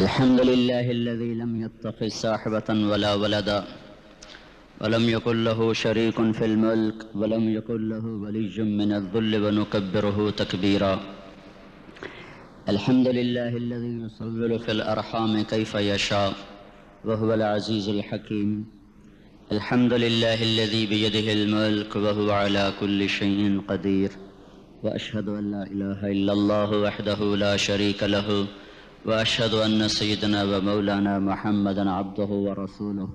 الحمد لله الذي لم يتخذ صاحبة ولا ولدا ولم يكن له شريك في الملك ولم يكن له ولي من الذل ونكبره تكبيرا. الحمد لله الذي يصور في الأرحام كيف يشاء وهو العزيز الحكيم. الحمد لله الذي بيده الملك وهو على كل شيء قدير. وأشهد أن لا إله إلا الله وحده لا شريك له وأشهد أن سيدنا ومولانا محمدا عبده ورسوله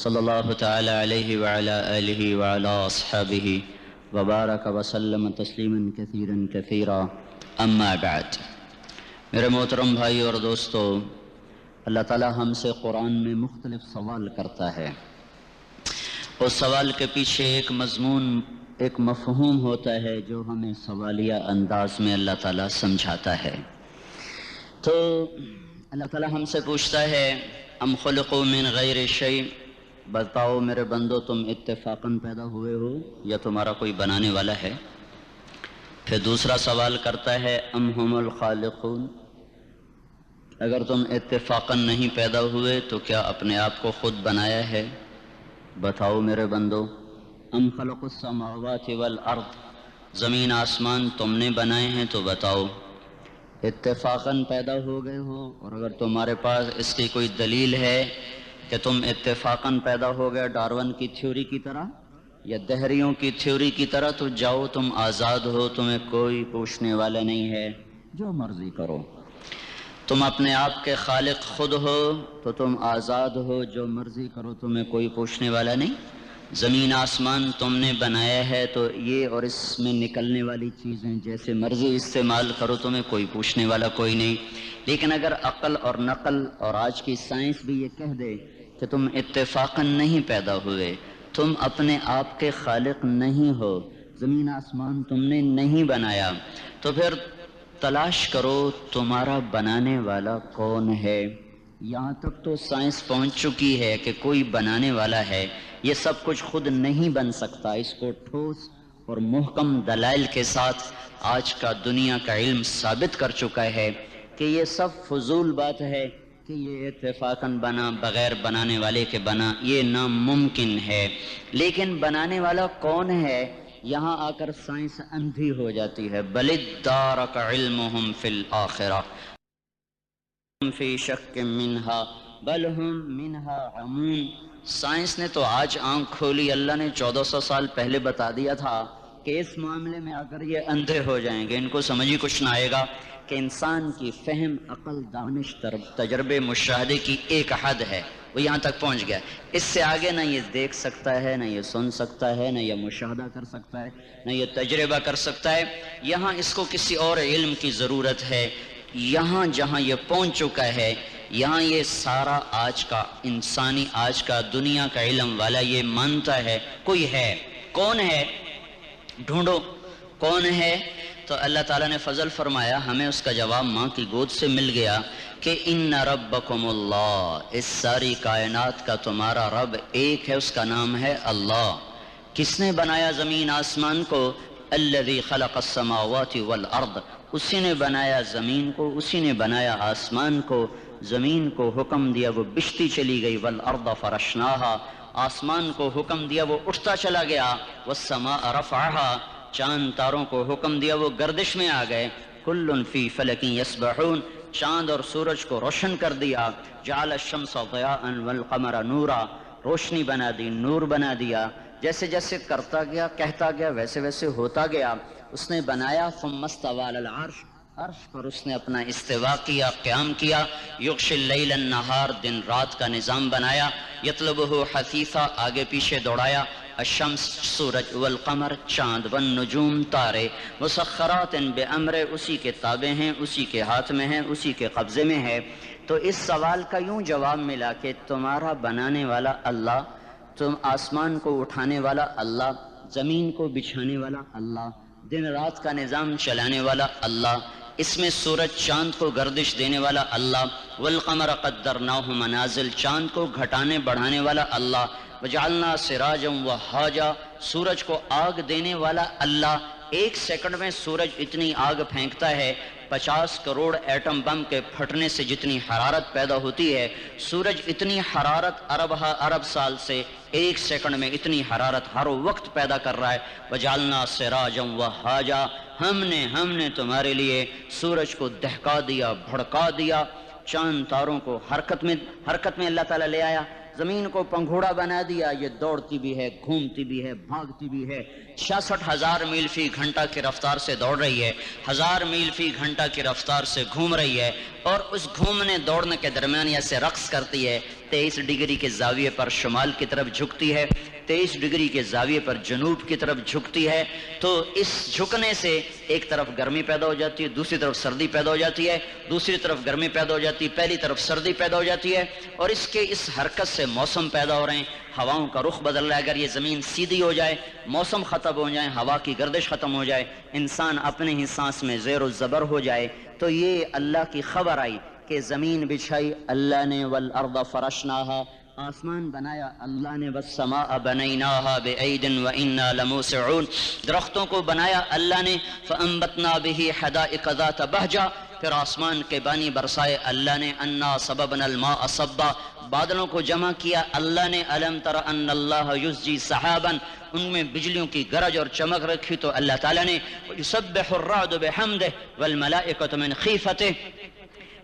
صلى الله تعالى عليه وعلى آله وعلى أصحابه وبارك وسلم تسليما كثيرا كثيرا. أما بعد. میرے محترم بھائی اور دوستو، اللہ تعالیٰ ہم سے قرآن میں مختلف سوال کرتا ہے. اس سوال کے پیچھے ایک مضمون، ایک مفہوم ہوتا ہے جو ہمیں سوالیہ انداز میں اللہ تعالیٰ سمجھاتا ہے. تو اللہ تعالیٰ ہم سے پوچھتا ہے ام خلقوا من غیر شیء، بتاؤ میرے بندو تم اتفاقاً پیدا ہوئے ہو یا تمہارا کوئی بنانے والا ہے. پھر دوسرا سوال کرتا ہے ام ہم الخالقون، اگر تم اتفاقاً نہیں پیدا ہوئے تو کیا اپنے آپ کو خود بنایا ہے؟ بتاؤ میرے بندو. ام خلق السماوات والارض، زمین آسمان تم نے بنائے ہیں تو بتاؤ اتفاقاً پیدا ہو گئے ہو؟ اور اگر تمہارے پاس اس کی کوئی دلیل ہے کہ تم اتفاقاً پیدا ہو گئے ڈارون کی تھیوری کی طرح یا دہریوں کی تھیوری کی طرح، تو جاؤ تم آزاد ہو، تمہیں کوئی پوچھنے والا نہیں ہے، جو مرضی کرو. تم اپنے آپ کے خالق خود ہو تو تم آزاد ہو، جو مرضی کرو، تمہیں کوئی پوچھنے والا نہیں. زمین آسمان تم نے بنایا ہے تو یہ اور اس میں نکلنے والی چیزیں جیسے مرضی استعمال کرو، تمہیں کوئی پوچھنے والا کوئی نہیں. لیکن اگر عقل اور نقل اور آج کی سائنس بھی یہ کہہ دے کہ تم اتفاقاً نہیں پیدا ہوئے، تم اپنے آپ کے خالق نہیں ہو، زمین آسمان تم نے نہیں بنایا، تو پھر تلاش کرو تمہارا بنانے والا کون ہے. یہاں تک تو سائنس پہنچ چکی ہے کہ کوئی بنانے والا ہے. یہ سب کچھ خود نہیں بن سکتا. اس کو ٹھوس اور محکم دلائل کے ساتھ آج کا دنیا کا علم ثابت کر چکا ہے کہ یہ سب فضول بات ہے کہ یہ اتفاقاً بنا، بغیر بنانے والے کے بنا، یہ ناممکن ہے. لیکن بنانے والا کون ہے؟ یہاں آ کر سائنس اندھی ہو جاتی ہے. بل ادارک علمہم فی الآخرہ فی شک منہا بل ہم منہا عمون. سائنس نے تو آج آنکھ کھولی. اللہ نے 1400 سال پہلے بتا دیا تھا کہ اس معاملے میں اگر یہ اندھے ہو جائیں گے، ان کو سمجھ ہی کچھ نہ آئے گا کہ انسان کی فہم، عقل، دانش، تجربے، مشاہدے کی ایک حد ہے، وہ یہاں تک پہنچ گیا. اس سے آگے نہ یہ دیکھ سکتا ہے، نہ یہ سن سکتا ہے، نہ یہ مشاہدہ کر سکتا ہے، نہ یہ تجربہ کر سکتا ہے. یہاں اس کو کسی اور علم کی ضرورت ہے. یہاں جہاں یہ پہنچ چکا ہے، یہاں یہ سارا آج کا انسانی، آج کا دنیا کا علم والا یہ مانتا ہے کوئی ہے. کون ہے؟ ڈھونڈو کون ہے. تو اللہ تعالیٰ نے فضل فرمایا، ہمیں اس کا جواب ماں کی گود سے مل گیا کہ ان ربکم اللہ، اس ساری کائنات کا تمہارا رب ایک ہے، اس کا نام ہے اللہ. کس نے بنایا زمین آسمان کو؟ الذی خلق السماوات والارض، اسی نے بنایا زمین کو، اسی نے بنایا آسمان کو. زمین کو حکم دیا وہ بشتی چلی گئی، والارض فرشناہا، آسمان کو حکم دیا وہ اٹھتا چلا گیا، والسماء رفعہا، چاند تاروں کو حکم دیا وہ گردش میں آ گئے. کل فی فلک یسبحون، چاند اور سورج کو روشن کر دیا. جعل الشمس ضیاء والقمر نورا، روشنی بنا دی، نور بنا دیا. جیسے جیسے کرتا گیا، کہتا گیا، ویسے ویسے ہوتا گیا. اس نے بنایا. ثم استوى علی العرش، عرش پر اس نے اپنا استوا کیا، قیام کیا. یغشی اللیل النہار، دن رات کا نظام بنایا. یطلبہ حثیثا، آگے پیچھے دوڑایا. الشمس، سورج، والقمر، چاند، والنجوم، تارے، مسخرات بامر، اسی کے تابع ہیں، اسی کے ہاتھ میں ہیں، اسی کے قبضے میں ہے. تو اس سوال کا یوں جواب ملا کہ تمہارا بنانے والا اللہ، تم آسمان کو اٹھانے والا اللہ، زمین کو بچھانے والا اللہ، دن رات کا نظام چلانے والا اللہ، اس میں سورج چاند کو گردش دینے والا اللہ، والقمر قدرناہ منازل، چاند کو گھٹانے بڑھانے والا اللہ، وجعلنا سراجا وہاجا، سورج کو آگ دینے والا اللہ. ایک سیکنڈ میں سورج اتنی آگ پھینکتا ہے 50 کروڑ ایٹم بم کے پھٹنے سے جتنی حرارت پیدا ہوتی ہے، سورج اتنی حرارت ارب سال سے 1 سیکنڈ میں اتنی حرارت ہر وقت پیدا کر رہا ہے۔ وَجَعَلْنَا سِرَاجًا وَهَّاجًا، ہم نے تمہارے لیے سورج کو دہکا دیا، بھڑکا دیا، چاند تاروں کو حرکت میں اللہ تعالیٰ لے آیا، زمین کو پنگھوڑا بنا دیا، یہ دوڑتی بھی ہے، گھومتی بھی ہے، بھاگتی بھی ہے، 66,000 میل فی گھنٹہ کی رفتار سے دوڑ رہی ہے، 1000 میل فی گھنٹہ کی رفتار سے گھوم رہی ہے، اور اس گھومنے دوڑنے کے درمیان ایسے رقص کرتی ہے، 23 ڈگری کے زاویے پر شمال کی طرف جھکتی ہے، 23 ڈگری کے زاویے پر جنوب کی طرف جھکتی ہے۔ تو اس جھکنے سے ایک طرف گرمی پیدا ہو جاتی ہے، دوسری طرف سردی پیدا ہو جاتی ہے، دوسری طرف گرمی پیدا ہو جاتی ہے، پہلی طرف سردی پیدا ہو جاتی ہے، اور اس حرکت سے موسم پیدا ہو رہے ہیں، ہواؤں کا رخ بدل رہا ہے۔ اگر یہ زمین سیدھی ہو جائے، موسم ختم ہو جائے، ہوا کی گردش ختم ہو جائے، انسان اپنے ہی سانس میں زیر و زبر ہو جائے، تو یہ اللہ کی خبر آئی کہ زمین بچھائی اللہ نے، والارض فرشناہا، آسمان بنایا اللہ نے، والسماء بنیناہا بأید وإنا لموسعون، درختوں کو بنایا اللہ نے، فأنبتنا به حدائق ذات بہجہ، پھر آسمان کے بانی برسائے اللہ نے، انا صببنا الماء صبا، بادلوں کو جمع کیا اللہ نے، الم تر ان اللہ یزجی سحابا، ان میں بجلیوں کی گرج اور چمک رکھی تو اللہ تعالیٰ نے، یسبح الرعد بحمدہ والملائکۃ من خیفتہ،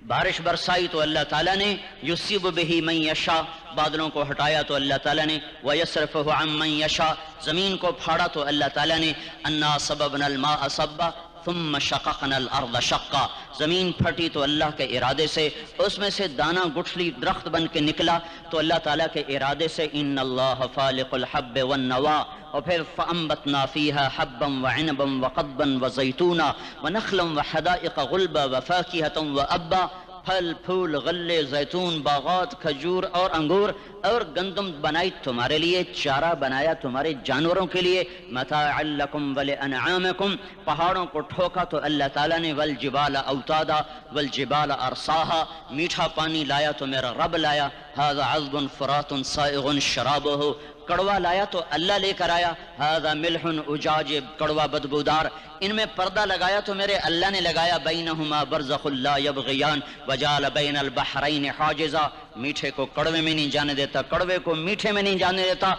بارش برسائی تو اللہ تعالیٰ نے، یصیب بہ من یشاء، بادلوں کو ہٹایا تو اللہ تعالیٰ نے، ویصرفہ عن من یشاء، زمین کو پھاڑا تو اللہ تعالیٰ نے، انا صببنا الماء صبا ثم شققنا الارض شقا، زمین پھٹی تو اللہ کے ارادے سے، اس میں سے دانہ گٹھلی درخت بن کے نکلا تو اللہ تعالیٰ کے ارادے سے، ان اللہ فالق الحب والنوا، اور پھر فانبتنا فیہا حبا وعنبا وقضبا وزیتونا ونخلا وحدائق غلبا وفاکہۃ وابا، پھل پھول غلے زیتون باغات کھجور اور انگور اور گندم بنائی تمہارے لیے، چارہ بنایا تمہارے جانوروں کے لیے، متاعا لکم ولانعامکم، پہاڑوں کو ٹھوکا تو اللہ تعالیٰ نے، والجبال اوتادا والجبال ارساہا، میٹھا پانی لایا تو میرا رب لایا، ھذا عذب فرات سائغ شرابہ، کڑوا لایا تو اللہ لے کر آیا، ھذا ملح اجاج، کڑوا بدبودار، ان میں پردہ لگایا تو میرے اللہ نے لگایا، بینہما برزخ لا یبغیان وجعل بین البحرین حاجزا، میٹھے کو کڑوے میں نہیں جانے دیتا، کڑوے کو میٹھے میں نہیں جانے دیتا،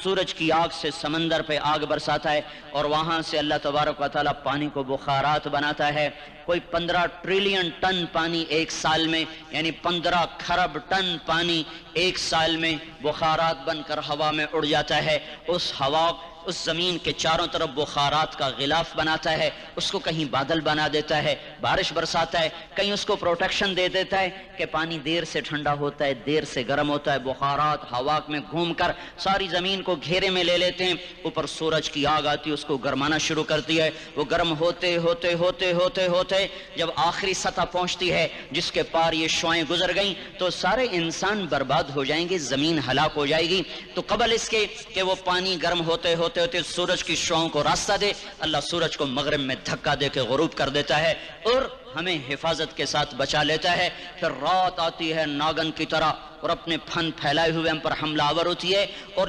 سورج کی آگ سے سمندر پہ آگ برساتا ہے، اور وہاں سے اللہ تبارک و تعالیٰ پانی کو بخارات بناتا ہے، کوئی 15 ٹریلین ٹن پانی ایک سال میں، یعنی 15 کھرب ٹن پانی ایک سال میں بخارات بن کر ہوا میں اڑ جاتا ہے، اس ہوا اس زمین کے چاروں طرف بخارات کا غلاف بناتا ہے، اس کو کہیں بادل بنا دیتا ہے، بارش برساتا ہے، کہیں اس کو پروٹیکشن دے دیتا ہے کہ پانی دیر سے ٹھنڈا ہوتا ہے، دیر سے گرم ہوتا ہے، بخارات ہوا میں گھوم کر ساری زمین کو گھیرے میں لے لیتے ہیں، اوپر سورج کی آگ آتی ہے، اس کو گرمانا شروع کرتی ہے، وہ گرم ہوتے ہوتے ہوتے ہوتے ہوتے جب آخری سطح پہنچتی ہے جس کے پار یہ شعائیں گزر گئیں تو سارے انسان برباد ہو جائیں گے، زمین ہلاک ہو جائے گی۔ تو قبل اس کے کہ وہ پانی گرم ہوتے ہوتے سورج کی شعاؤں کو راستہ دے، اللہ سورج کو مغرب میں دھکا دے کے غروب کر دیتا ہے اور ہمیں حفاظت کے ساتھ بچا لیتا ہے۔ پھر رات آتی ہے ناگن کی طرح اور اپنے پھن پھیلائے ہوئے ہم پر حملہ آور ہوتی ہے، اور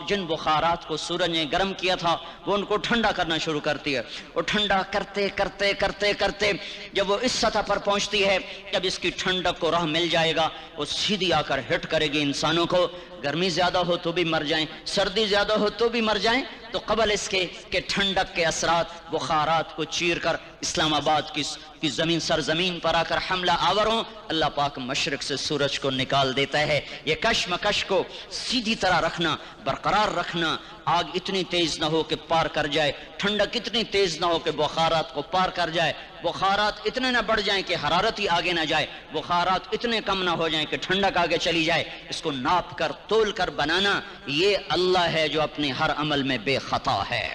جن بخارات کو سورج نے گرم کیا تھا وہ ان کو ٹھنڈا کرنا شروع کرتی ہے، اور ٹھنڈا کرتے کرتے کرتے کرتے جب وہ اس سطح پر پہنچتی ہے، جب اس کی ٹھنڈک کو راہ مل جائے گا، وہ سیدھی آ کر ہٹ کرے گی انسانوں کو، گرمی زیادہ ہو تو بھی مر جائیں، سردی زیادہ ہو تو بھی مر جائیں، تو قبل اس کے کہ ٹھنڈک کے اثرات بخارات کو چیر کر اسلام آباد کی زمین سرزمین پر آ کر حملہ آور ہوں، اللہ پاک مشرق سے سورج کو نکال دیتا ہے۔ یہ کشمکش کو سیدھی طرح رکھنا، برقرار رکھنا، آگ اتنی تیز نہ ہو کہ پار کر جائے، ٹھنڈک اتنی تیز نہ ہو کہ بخارات کو پار کر جائے، بخارات اتنے نہ بڑھ جائیں کہ حرارت ہی آگے نہ جائے، بخارات اتنے کم نہ ہو جائیں کہ ٹھنڈک آگے چلی جائے، اس کو ناپ کر تول کر بنانا، یہ اللہ ہے جو اپنے ہر عمل میں بے خطا ہے۔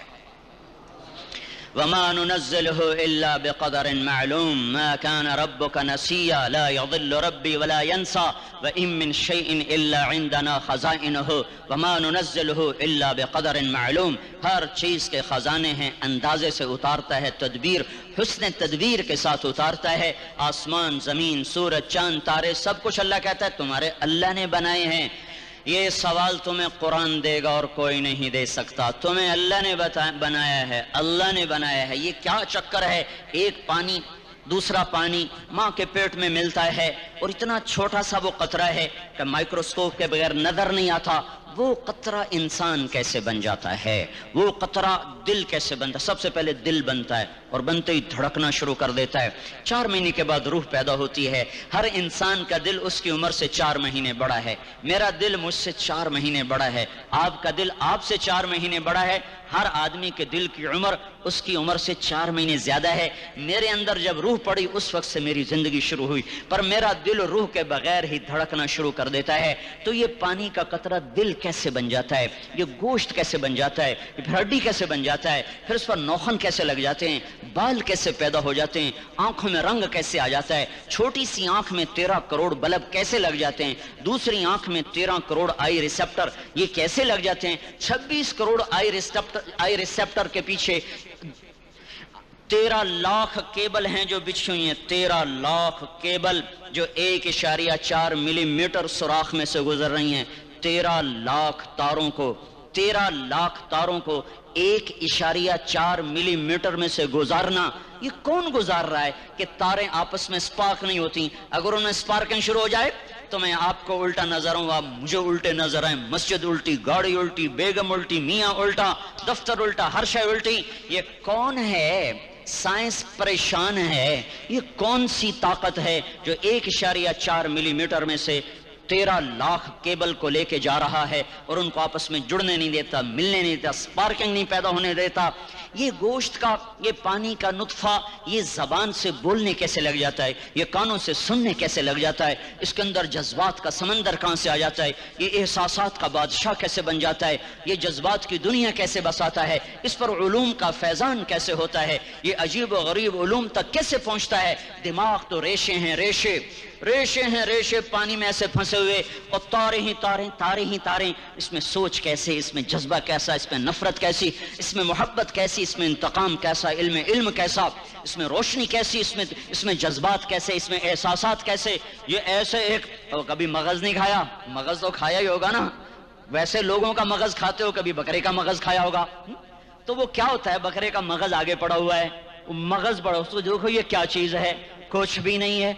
وما ننزله إلا بقدر معلوم ما كان ربك نسيا لا يضل ربي ولا ينسى وإن من شيء إلا عندنا خزائنه وما ننزله إلا بقدر معلوم، ہر چیز کے خزانے ہیں، اندازے سے اتارتا ہے، تدبیر حسن تدبیر کے ساتھ اتارتا ہے، آسمان زمین سورج چاند تارے سب کچھ اللہ کہتا ہے تمہارے اللہ نے بنائے ہیں، یہ سوال تمہیں قرآن دے گا اور کوئی نہیں دے سکتا. تمہیں اللہ نے بنایا ہے, اللہ نے بنایا ہے. یہ کیا چکر ہے, ایک پانی دوسرا پانی ماں کے پیٹ میں ملتا ہے, اور اتنا چھوٹا سا وہ قطرہ ہے کہ مائکروسکوپ کے بغیر نظر نہیں آتا. وہ قطرہ انسان کیسے بن جاتا ہے, وہ قطرہ دل کیسے بنتا ہے. سب سے پہلے دل بنتا ہے اور بنتے ہی دھڑکنا شروع کر دیتا ہے. 4 مہینے کے بعد روح پیدا ہوتی ہے. ہر انسان کا دل اس کی عمر سے 4 مہینے بڑا ہے. میرا دل مجھ سے 4 مہینے بڑا ہے, آپ کا دل آپ سے 4 مہینے بڑا ہے. ہر آدمی کے دل کی عمر اس کی عمر سے 4 مہینے زیادہ ہے. میرے اندر جب روح پڑی اس وقت سے میری زندگی شروع ہوئی, پر میرا دل روح کے بغیر ہی دھڑکنا شروع کر دیتا ہے. تو یہ پانی کا قطرہ دل کیسے بن جاتا ہے, یہ گوشت کیسے بن جاتا ہے, پھر ہڈی کیسے بن جاتا ہے, پھر اس پر نوخن کیسے لگ جاتے ہیں, بال کیسے پیدا ہو جاتے ہیں, آنکھوں میں رنگ کیسے آ جاتا ہے, چھوٹی سی آنکھ میں 13 کروڑ بلب کیسے لگ جاتے ہیں, دوسری آنکھ میں 13 کروڑ آئی ریسپٹر یہ کیسے لگ جاتے ہیں, 26 کروڑ آئی ریسپٹر کے پیچھے 13 لاکھ کیبل ہیں جو بچھی ہوئی ہیں. 13 لاکھ کیبل جو 1.4 ملی میٹر سوراخ میں سے گزر رہی ہیں. 13 لاکھ تاروں کو 1.4 ملی میٹر میں سے گزارنا, یہ کون گزار رہا ہے کہ تاریں آپس میں سپارک نہیں ہوتی. اگر انہیں سپارکنگ شروع ہو جائے تو میں آپ کو الٹا نظر ہوں گا, مجھے الٹے نظر آئیں, مسجد الٹی, گاڑی الٹی, بیگم الٹی, میاں الٹا, دفتر الٹا, ہر شے الٹی. یہ کون ہے؟ سائنس پریشان ہے. یہ کون سی طاقت ہے جو 1.4 ملی میٹر میں سے 13 لاکھ کیبل کو لے کے جا رہا ہے اور ان کو آپس میں جڑنے نہیں دیتا, ملنے نہیں دیتا, سپارکنگ نہیں پیدا ہونے دیتا. یہ گوشت کا, یہ پانی کا نطفہ یہ زبان سے بولنے کیسے لگ جاتا ہے, یہ کانوں سے سننے کیسے لگ جاتا ہے, اس کے اندر جذبات کا سمندر کہاں سے آ جاتا ہے, یہ احساسات کا بادشاہ کیسے بن جاتا ہے, یہ جذبات کی دنیا کیسے بساتا ہے, اس پر علوم کا فیضان کیسے ہوتا ہے, یہ عجیب و غریب علوم تک کیسے پہنچتا ہے. دماغ تو ریشے ہیں, ریشے پانی میں ایسے پھنسے ہوئے, اور تاریں. اس میں سوچ کیسے, اس میں جذبہ کیسا, اس میں نفرت کیسی, اس میں محبت کیسی, اس میں انتقام کیسا, علم کیسا, اس میں روشنی کیسی, اس میں جذبات کیسے, اس میں احساسات کیسے. یہ ایسے ایک, کبھی مغز نہیں کھایا, مغز تو کھایا ہی ہوگا نا, ویسے لوگوں کا مغز کھاتے ہو, کبھی بکرے کا مغز کھایا ہوگا. تو وہ کیا ہوتا ہے, بکرے کا مغز آگے پڑا ہوا ہے, مغز بڑا, اس کو دیکھو یہ کیا چیز ہے, کچھ بھی نہیں ہے.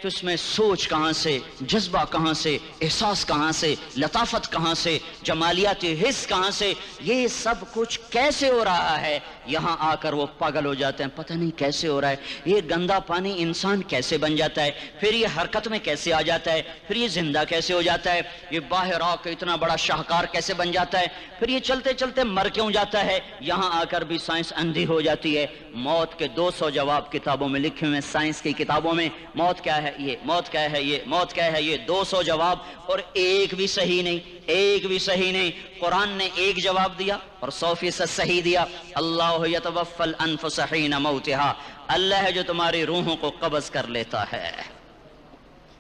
تو اس میں سوچ کہاں سے, جذبہ کہاں سے, احساس کہاں سے, لطافت کہاں سے, جمالیات حس کہاں سے, یہ سب کچھ کیسے ہو رہا ہے. یہاں آ کر وہ پاگل ہو جاتے ہیں, پتہ نہیں کیسے ہو رہا ہے. یہ گندا پانی انسان کیسے بن جاتا ہے, پھر یہ حرکت میں کیسے آ جاتا ہے, پھر یہ زندہ کیسے ہو جاتا ہے, یہ باہر آ کے اتنا بڑا شاہکار کیسے بن جاتا ہے, پھر یہ چلتے چلتے مر کیوں جاتا ہے. یہاں آ کر بھی سائنس اندھی ہو جاتی ہے. موت کے 200 جواب کتابوں میں لکھے ہوئے, سائنس کی کتابوں میں, موت کیا ہے, موت کیا ہے, یہ 200 جواب, اور ایک بھی صحیح نہیں. قرآن نے ایک جواب دیا اور 100% صحیح دیا. اللہ یتوفی الانفس حین موتہا, اللہ ہے جو تمہاری روحوں کو قبض کر لیتا ہے.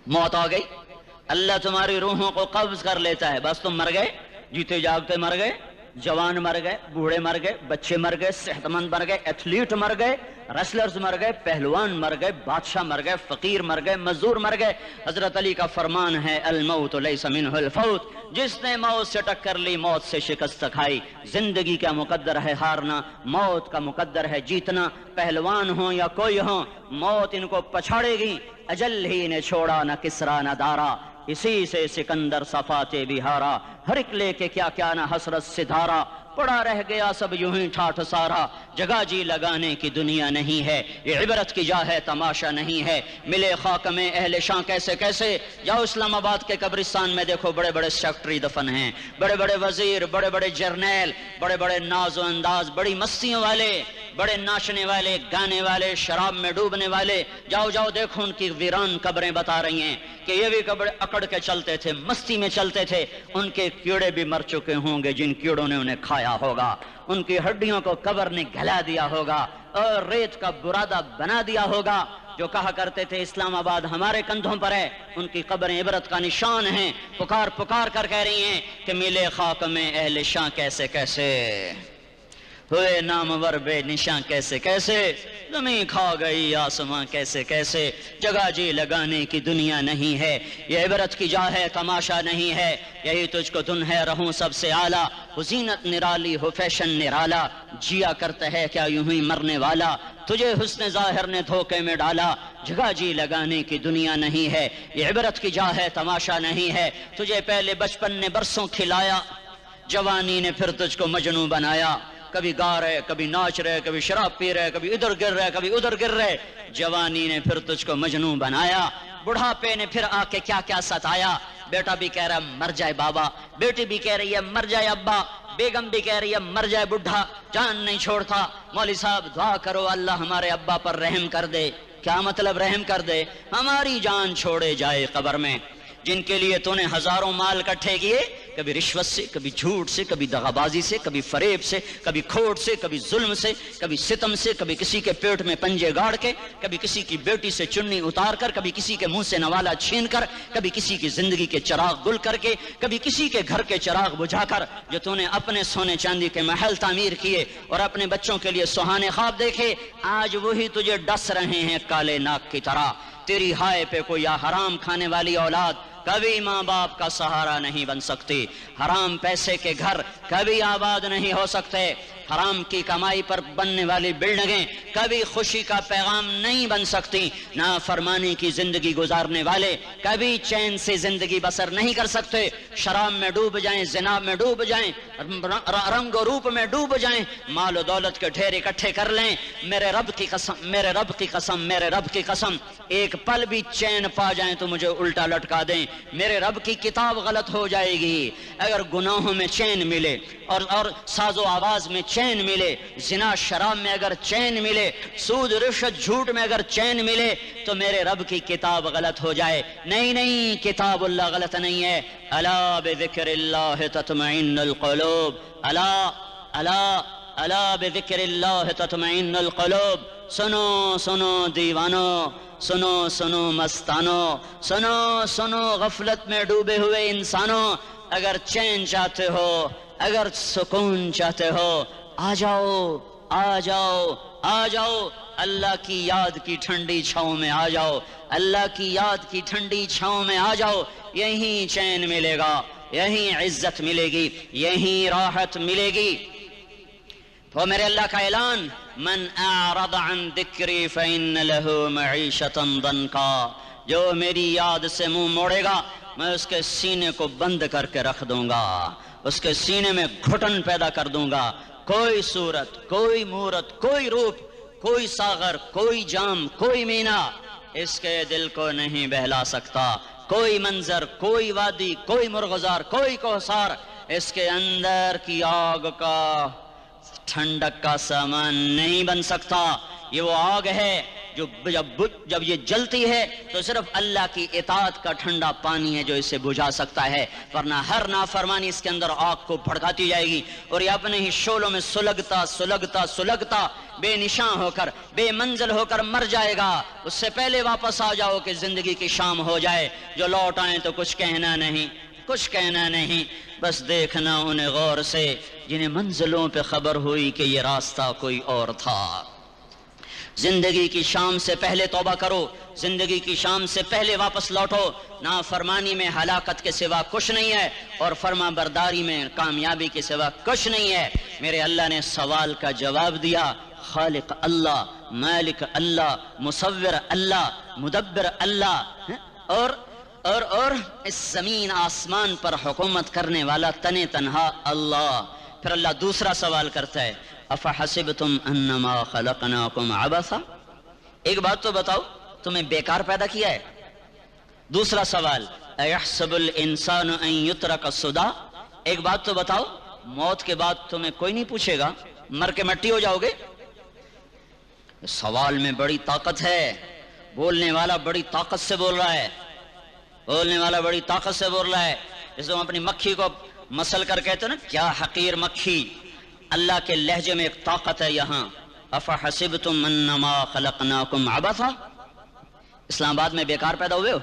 موت آ گئی, اللہ تمہاری روحوں کو قبض کر لیتا ہے, بس تم مر گئے, جیتے جاگتے مر گئے, جوان مر گئے, بوڑھے مر گئے, بچے مر گئے, صحت مند مر گئے, ایتھلیٹ مر گئے, ریسلرز مر گئے, پہلوان مر گئے, بادشاہ مر گئے, فقیر مر گئے, مزدور مر گئے. حضرت علی کا فرمان ہے, الموت لیس منہ الفوت, جس نے موت سے ٹکر لی موت سے شکست کھائی. زندگی کا مقدر ہے ہارنا, موت کا مقدر ہے جیتنا. پہلوان ہوں یا کوئی ہوں, موت ان کو پچھاڑے گی. اجل ہی نے چھوڑا نہ کسرا نہ دارا, اسی سے سکندر صفاتے بہارا. ہر ایک لے کے کیا نہ حسرت سے دھارا, پڑا رہ گیا سب یوں ہی ٹھاٹھ سارا. جگہ جی لگانے کی دنیا نہیں ہے, یہ عبرت کی جا ہے تماشا نہیں ہے. ملے خاک میں اہل شاں کیسے, جاؤ اسلام آباد کے قبرستان میں دیکھو, بڑے بڑے سیکٹری دفن ہیں, بڑے بڑے وزیر, بڑے بڑے جرنیل, بڑے بڑے ناز و انداز, بڑی مستیوں والے, بڑے ناچنے والے, گانے والے, شراب میں ڈوبنے والے. جاؤ دیکھو ان کی ویران قبریں بتا رہی ہیں کہ یہ بھی قبر اکڑ کے چلتے تھے, مستی میں چلتے تھے. ان کے کیڑے بھی مر چکے ہوں گے جن کیڑوں نے انہیں کھایا ہوگا. ان کی ہڈیوں کو قبر نے گلا دیا ہوگا اور ریت کا برادہ بنا دیا ہوگا. جو کہا کرتے تھے اسلام آباد ہمارے کندھوں پر ہے, ان کی قبریں عبرت کا نشان ہیں. پکار کر کہہ رہی ہیں کہ ملے خاک میں اہل شاں کیسے. ہوئے نامور بے نشاں کیسے کیسے، زمین کھا گئی آسماں کیسے کیسے، جگہ جی لگانے کی دنیا نہیں ہے، یہ عبرت کی جا ہے تماشا نہیں ہے، یہی تجھ کو دن ہے رہوں سب سے اعلیٰ، ہو زینت نرالی ہو فیشن نرالا، جیا کرتا ہے کیا یوں ہی مرنے والا، تجھے حسن ظاہر نے دھوکے میں ڈالا، جگہ جی لگانے کی دنیا نہیں ہے، یہ عبرت کی جا ہے تماشا نہیں ہے، تجھے پہلے بچپن نے برسوں کھلایا، جوانی نے پھر تجھ کو مجنوں بنایا، کبھی گا رہے کبھی ناچ رہے کبھی شراب پی رہے کبھی ادھر گر رہے کبھی ادھر گر رہے، جوانی نے پھر تجھ کو مجنوں بنایا، بڑھاپے نے پھر آ کے کیا کیا ستایا، بیٹا بھی کہہ رہا مر جائے بابا، بیٹی بھی کہہ رہی ہے مر جائے ابا، بیگم بھی کہہ رہی ہے مر جائے بڈھا، جان نہیں چھوڑتا، مولوی صاحب دعا کرو اللہ ہمارے ابا پر رحم کر دے، کیا مطلب رحم کر دے، ہماری جان چھوڑے جائے قبر میں، جن کے لیے تو نے ہزاروں مال اکٹھے کیے، کبھی رشوت سے کبھی جھوٹ سے کبھی دغابازی سے کبھی فریب سے کبھی کھوٹ سے کبھی ظلم سے کبھی ستم سے، کبھی کسی کے پیٹ میں پنجے گاڑ کے، کبھی کسی کی بیٹی سے چنی اتار کر، کبھی کسی کے منہ سے نوالا چھین کر، کبھی کسی کی زندگی کے چراغ گل کر کے، کبھی کسی کے گھر کے چراغ بجھا کر، جو تو نے اپنے سونے چاندی کے محل تعمیر کیے اور اپنے بچوں کے لیے سہانے خواب دیکھے، آج وہی تجھے ڈس رہے ہیں کالے ناک کی طرح، تیری ہائے پہ کوئی یا حرام کھانے والی اولاد کبھی ماں باپ کا سہارا نہیں بن سکتی، حرام پیسے کے گھر کبھی آباد نہیں ہو سکتے، حرام کی کمائی پر بننے والی بلڈنگیں کبھی خوشی کا پیغام نہیں بن سکتی، نافرمانی کی زندگی گزارنے والے کبھی چین سے زندگی بسر نہیں کر سکتے، شراب میں ڈوب جائیں، زنا میں ڈوب جائیں، رنگ و روپ میں ڈوب جائیں، مال و دولت کے ڈھیر اکٹھے کر لیں، میرے رب کی قسم میرے رب کی قسم میرے رب کی قسم، ایک پل بھی چین پا جائیں تو مجھے الٹا لٹکا دیں، میرے رب کی کتاب غلط ہو جائے گی، اگر گناہوں میں چین ملے اور ساز و آواز میں چین ملے، زنا شراب میں اگر چین ملے، سود رشوت جھوٹ میں اگر چین ملے تو میرے رب کی کتاب غلط ہو جائے، نہیں نہیں کتاب اللہ غلط نہیں ہے، الا بذکر اللہ تطمئن القلوب، الا الا الا بذکر اللہ تطمئن القلوب، سنو سنو دیوانو، سنو سنو مستانو، سنو سنو غفلت میں ڈوبے ہوئے انسانوں، اگر چین چاہتے ہو، اگر سکون چاہتے ہو، آ جاؤ آ جاؤ آ جاؤ، اللہ کی یاد کی ٹھنڈی چھاؤں میں آ جاؤ، اللہ کی یاد کی ٹھنڈی چھاؤں میں آ جاؤ، یہیں چین ملے گا، یہیں عزت ملے گی، یہیں راحت ملے گی۔ تو میرے اللہ کا اعلان، من اعرض عن ذکری فإن له معیشۃ ضنکا، جو میری یاد سے منہ موڑے گا میں اس کے سینے کو بند کر کے رکھ دوں گا، اس کے سینے میں گھٹن پیدا کر دوں گا، کوئی صورت کوئی مورت کوئی روپ کوئی ساغر کوئی جام کوئی مینا اس کے دل کو نہیں بہلا سکتا، کوئی منظر کوئی وادی کوئی مرغزار کوئی کوثار اس کے اندر کی آگ کا ٹھنڈک کا سامان نہیں بن سکتا، یہ وہ آگ ہے جو جب یہ جلتی ہے تو صرف اللہ کی اطاعت کا ٹھنڈا پانی ہے جو اسے بجھا سکتا ہے، ورنہ ہر نافرمانی اس کے اندر آگ کو بھڑکاتی جائے گی اور یہ اپنے ہی شعلوں میں سلگتا سلگتا سلگتا بے نشاں ہو کر بے منزل ہو کر مر جائے گا، اس سے پہلے واپس آ جاؤ کہ زندگی کی شام ہو جائے، جو لوٹ آئیں تو کچھ کہنا نہیں کچھ کہنا نہیں، بس دیکھنا انہیں غور سے جنہیں منزلوں پہ خبر ہوئی کہ یہ راستہ کوئی اور تھا۔ زندگی کی شام سے پہلے توبہ کرو، زندگی کی شام سے پہلے واپس لوٹو، نافرمانی میں ہلاکت کے سوا کچھ نہیں ہے اور فرما برداری میں کامیابی کے سوا کچھ نہیں ہے۔ میرے اللہ نے سوال کا جواب دیا، خالق اللہ، مالک اللہ، مصور اللہ، مدبر اللہ، اور اس زمین آسمان پر حکومت کرنے والا تن تنہا اللہ۔ پھر اللہ دوسرا سوال کرتا ہے، افحسبتم انما خلقناکم عبثا، ایک بات تو بتاؤ تمہیں بیکار پیدا کیا ہے؟ دوسرا سوال، ایحسب الانسان ان یترک سدی، ایک بات تو بتاؤ موت کے بعد تمہیں کوئی نہیں پوچھے گا، مر کے مٹی ہو جاؤ گے؟ سوال میں بڑی طاقت ہے، بولنے والا بڑی طاقت سے بول رہا ہے، بولنے والا بڑی طاقت سے بول رہا ہے، جیسے ہم اپنی مکھی کو مسل کر کہتے ہیں نا کیا حقیر مکھی، اللہ کے لہجے میں ایک طاقت ہے یہاں، افحسبتم انما خلقناکم عبثا، اسلام آباد میں بیکار پیدا ہوئے ہو؟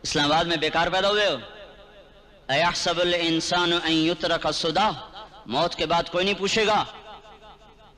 اسلام آباد میں بیکار پیدا ہوئے ہو؟ ایحسب الانسان ان یترک سدی، موت کے بعد کوئی نہیں پوچھے گا؟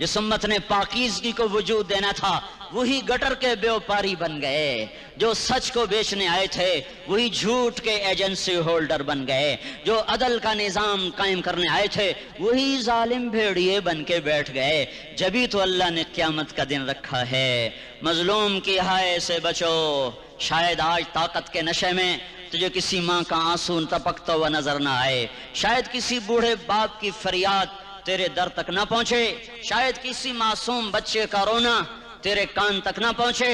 جس امت نے پاکیزگی کو وجود دینا تھا وہی گٹر کے بیوپاری بن گئے، جو سچ کو بیچنے آئے تھے وہی جھوٹ کے ایجنسی ہولڈر بن گئے، جو عدل کا نظام قائم کرنے آئے تھے وہی ظالم بھیڑیے بن کے بیٹھ گئے۔ جبھی تو اللہ نے قیامت کا دن رکھا ہے۔ مظلوم کی ہائے سے بچو، شاید آج طاقت کے نشے میں تجھے کسی ماں کا آنسو ٹپکتا ہوا نظر نہ آئے، شاید کسی بوڑھے باپ کی فریاد تیرے در تک نہ پہنچے، شاید کسی معصوم بچے کا رونا تیرے کان تک نہ پہنچے۔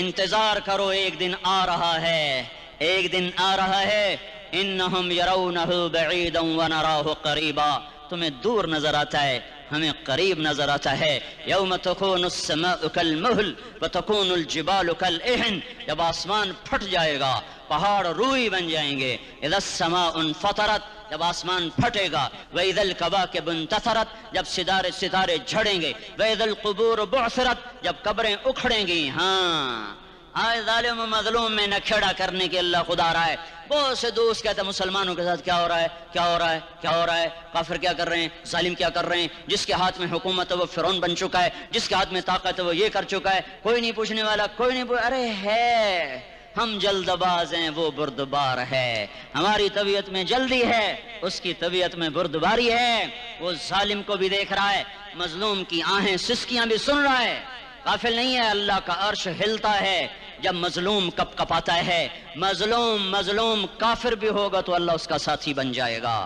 انتظار کرو، ایک دن آ رہا ہے، ایک دن آ رہا ہے۔ انہم یرونہ بعیدا ونراہ قریبا، تمہیں دور نظر آتا ہے، ہمیں قریب نظر آتا ہے۔ یوم تکون السماء کالمہل وتکون الجبال کالعہن، جب آسمان پھٹ جائے گا پہاڑ روئی بن جائیں گے۔ اذا السماء انفطرت، جب آسمان پھٹے گا۔ وَإِذَا الْكَوَاكِبُ انتثرت، جب ستارے جھڑیں گے۔ وَإِذَا الْقُبُورُ بُعْثِرَتْ، جب قبریں اکھڑیں گی۔ ہاں آج ظالم و مظلوم میں نکھیڑا کرنے کے اللہ خدا رہا ہے۔ بہت سے دوست کہتے ہیں مسلمانوں کے ساتھ کیا ہو رہا ہے، کیا ہو رہا ہے، کیا ہو رہا ہے، کافر کیا کر رہے ہیں، ظالم کیا کر رہے ہیں، جس کے ہاتھ میں حکومت ہے وہ فرعون بن چکا ہے، جس کے ہاتھ میں طاقت ہے وہ یہ کر چکا ہے، کوئی نہیں پوچھنے والا، کوئی نہیں ارے ہے، ہم جلد باز ہیں وہ بردبار ہے، ہماری طبیعت میں جلدی ہے اس کی طبیعت میں بردباری ہے۔ وہ ظالم کو بھی دیکھ رہا ہے، مظلوم کی آہیں سسکیاں بھی سن رہا ہے، غافل نہیں ہے۔ اللہ کا عرش ہلتا ہے جب مظلوم کپ کپاتا ہے۔ مظلوم کافر بھی ہوگا تو اللہ اس کا ساتھی بن جائے گا۔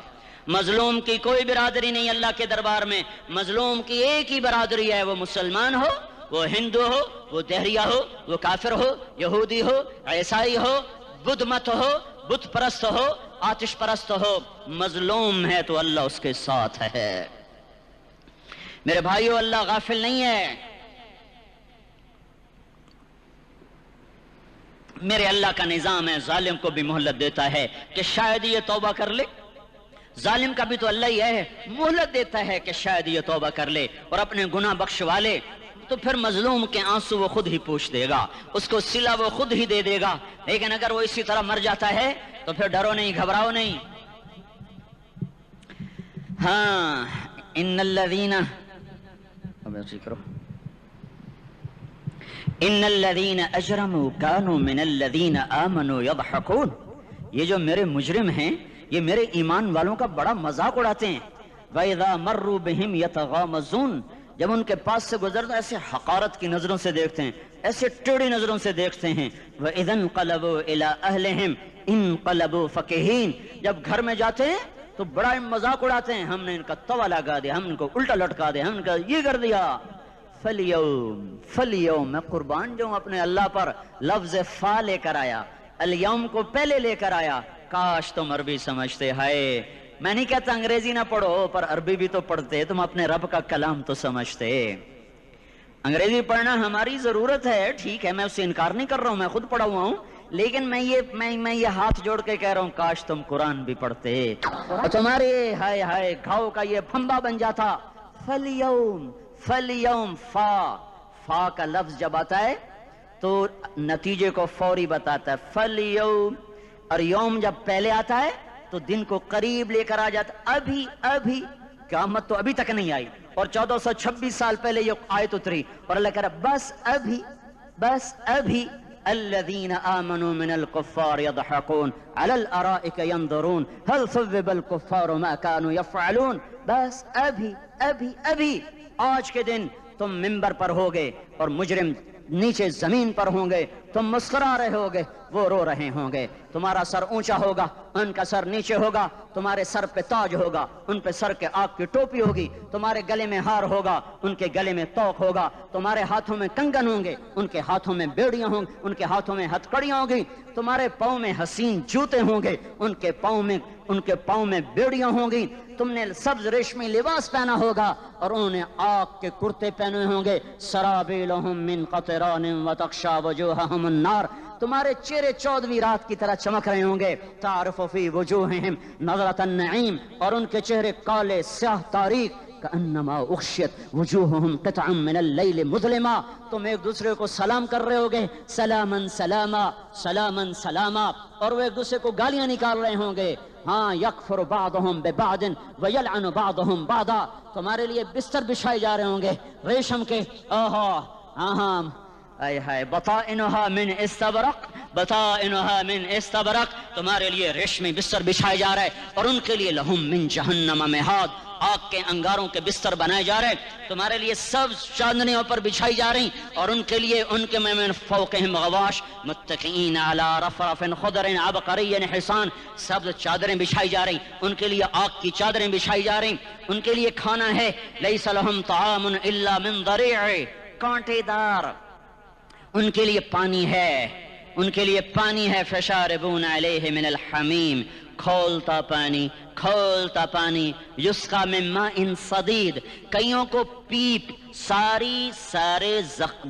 مظلوم کی کوئی برادری نہیں اللہ کے دربار میں، مظلوم کی ایک ہی برادری ہے، وہ مسلمان ہو، وہ ہندو ہو، وہ دہریہ ہو، وہ کافر ہو، یہودی ہو، عیسائی ہو، بدھ مت ہو، بت پرست ہو، آتش پرست ہو، مظلوم ہے تو اللہ اس کے ساتھ ہے۔ میرے بھائیو، اللہ غافل نہیں ہے۔ میرے اللہ کا نظام ہے، ظالم کو بھی مہلت دیتا ہے کہ شاید یہ توبہ کر لے۔ ظالم کا بھی تو اللہ ہی ہے، مہلت دیتا ہے کہ شاید یہ توبہ کر لے اور اپنے گناہ بخشوا لے، تو پھر مظلوم کے آنسو وہ خود ہی پوچھ دے گا، اس کو صلہ وہ خود ہی دے دے گا۔ لیکن اگر وہ اسی طرح مر جاتا ہے تو پھر ڈرو نہیں، گھبراؤ نہیں۔ ہاں ان الذین اجرموا كانوا من الذین آمنوا يضحكون، یہ جو میرے مجرم ہیں یہ میرے ایمان والوں کا بڑا مذاق اڑاتے ہیں۔ وَإِذَا مَرُّوا بِهِمْ يَتَغَامَزُونَ، جب ان کے پاس سے گزرتا ایسے حقارت کی نظروں سے دیکھتے ہیں، ایسے ٹیڑھی نظروں سے دیکھتے ہیں۔ وَإِذَا انْقَلَبُوا إِلَىٰ أَهْلِهِمْ انْقَلَبُوا فَكِهِينَ، جب گھر میں جاتے ہیں تو بڑا مذاق اڑاتے ہیں، ہم نے ان کا توا لگا دیا، ہم ان کو الٹا لٹکا دیا، ہم ان کا یہ کر دیا۔ فَالْيَوْمَ، میں قربان جو اپنے اللہ پر لفظ فا لے کر آیا، الیوم کو پہلے لے کر آیا۔ کاش تم عربی سمجھتے، ہائے میں نہیں کہتا انگریزی نہ پڑھو، پر عربی بھی تو پڑھتے، تم اپنے رب کا کلام تو سمجھتے۔ انگریزی پڑھنا ہماری ضرورت ہے، ٹھیک ہے، میں اس سے انکار نہیں کر رہا ہوں، میں خود پڑھا ہوا ہوں، لیکن میں یہ ہاتھ جوڑ کے کہہ رہا ہوں کاش تم قرآن بھی پڑھتے اور تمہارے ہائے ہائے گھاؤ کا یہ پھمبا بن جاتا۔ فَالْيَوْمَ فا کا لفظ جب آتا ہے تو نتیجے کو فوری بتاتا ہے۔ فَالْيَوْمَ، اور یوم جب پہلے آتا ہے تو دن کو قریب لے کر آ جاتا۔ ابھی قیامت تو ابھی تک نہیں آئی، اور 1426 سال پہلے یہ آیت اتری، اور اللہ کہہ رہا بس ابھی الذین آمنوا من الکفار یضحکون علی الارائک ینظرون هل ثوب الکفار ما كانوا یفعلون۔ بس ابھی آج کے دن تم منبر پر ہوگے اور مجرم نیچے زمین پر ہوں گے، تم مسکرا رہے ہوگے، وہ رو رہے ہوں گے، تمہارا سر اونچا ہوگا، ان کا سر نیچے ہوگا، تمہارے سر پہ تاج ہوگا، ان پہ سر کے آگ کی ٹوپی ہوگی، تمہارے گلے میں ہار ہوگا، ان کے گلے میں توق ہوگا، تمہارے ہاتھوں میں کنگن ہوں گے، ان کے ہاتھوں میں بیڑیاں ہوں گی، ان کے ہاتھوں میں ہتھکڑیاں ہوں گی، تمہارے پاؤں میں حسین جوتے ہوں گے، ان کے پاؤں میں بیڑیاں ہوں گی، تم نے سبز ریشمی لباس پہنا ہوگا اور انہوں نے آگ کے کرتے پہنے ہوں گے۔ سرابیلہم من قطران وتغشی وجوہہم النار، تمہارے چہرے 14ویں رات کی طرح چمک رہے ہوں گے۔ تعرف فی وجوہہم نظرۃ النعیم، اور ان کے چہرے کالے سیاہ تاریک، کأنما اغشیت وجوہہم قطعا من اللیل مظلما، تم ایک دوسرے کو سلام کر رہے ہوگے، سلاما سلاما سلاما سلاما، اور وہ ایک دوسرے کو گالیاں نکال رہے ہوں گے۔ ہاں یکفر بعضهم ببعض ویلعن بعضهم بعضا، تمہارے لیے بستر بچھائے جا رہے ہوں گے ریشم کے، اوہو ہاں ہاں آئے ہائے، بطائنها من استبرق، بطائنها من استبرق، تمہارے لیے ریشمی بستر بچھائے جا رہے اور ان کے لیے لہم من جہنم مہاد، آگ کے انگاروں کے بستر بنائے جا رہے، تمہارے لیے سبز چاندنیوں پر بچھائی جا رہی اور ان کے لیے ان کے من فوقہم غواش متکئین علی رفرف خضر عبقری حسان، سبز چادریں بچھائی جا رہی، ان کے لیے آگ کی چادریں بچھائی جا رہی، ان کے لیے کھانا ہے لیس لہم طعام الا من ضریع، کانٹے دار، ان کے لیے پانی ہے، ان کے لیے پانی ہے، فشاربون علیہ من الحمیم، کھولتا پانی، کھولتا پانی، یسقا من ماء صدید، کئیوں کو پیپ، سارے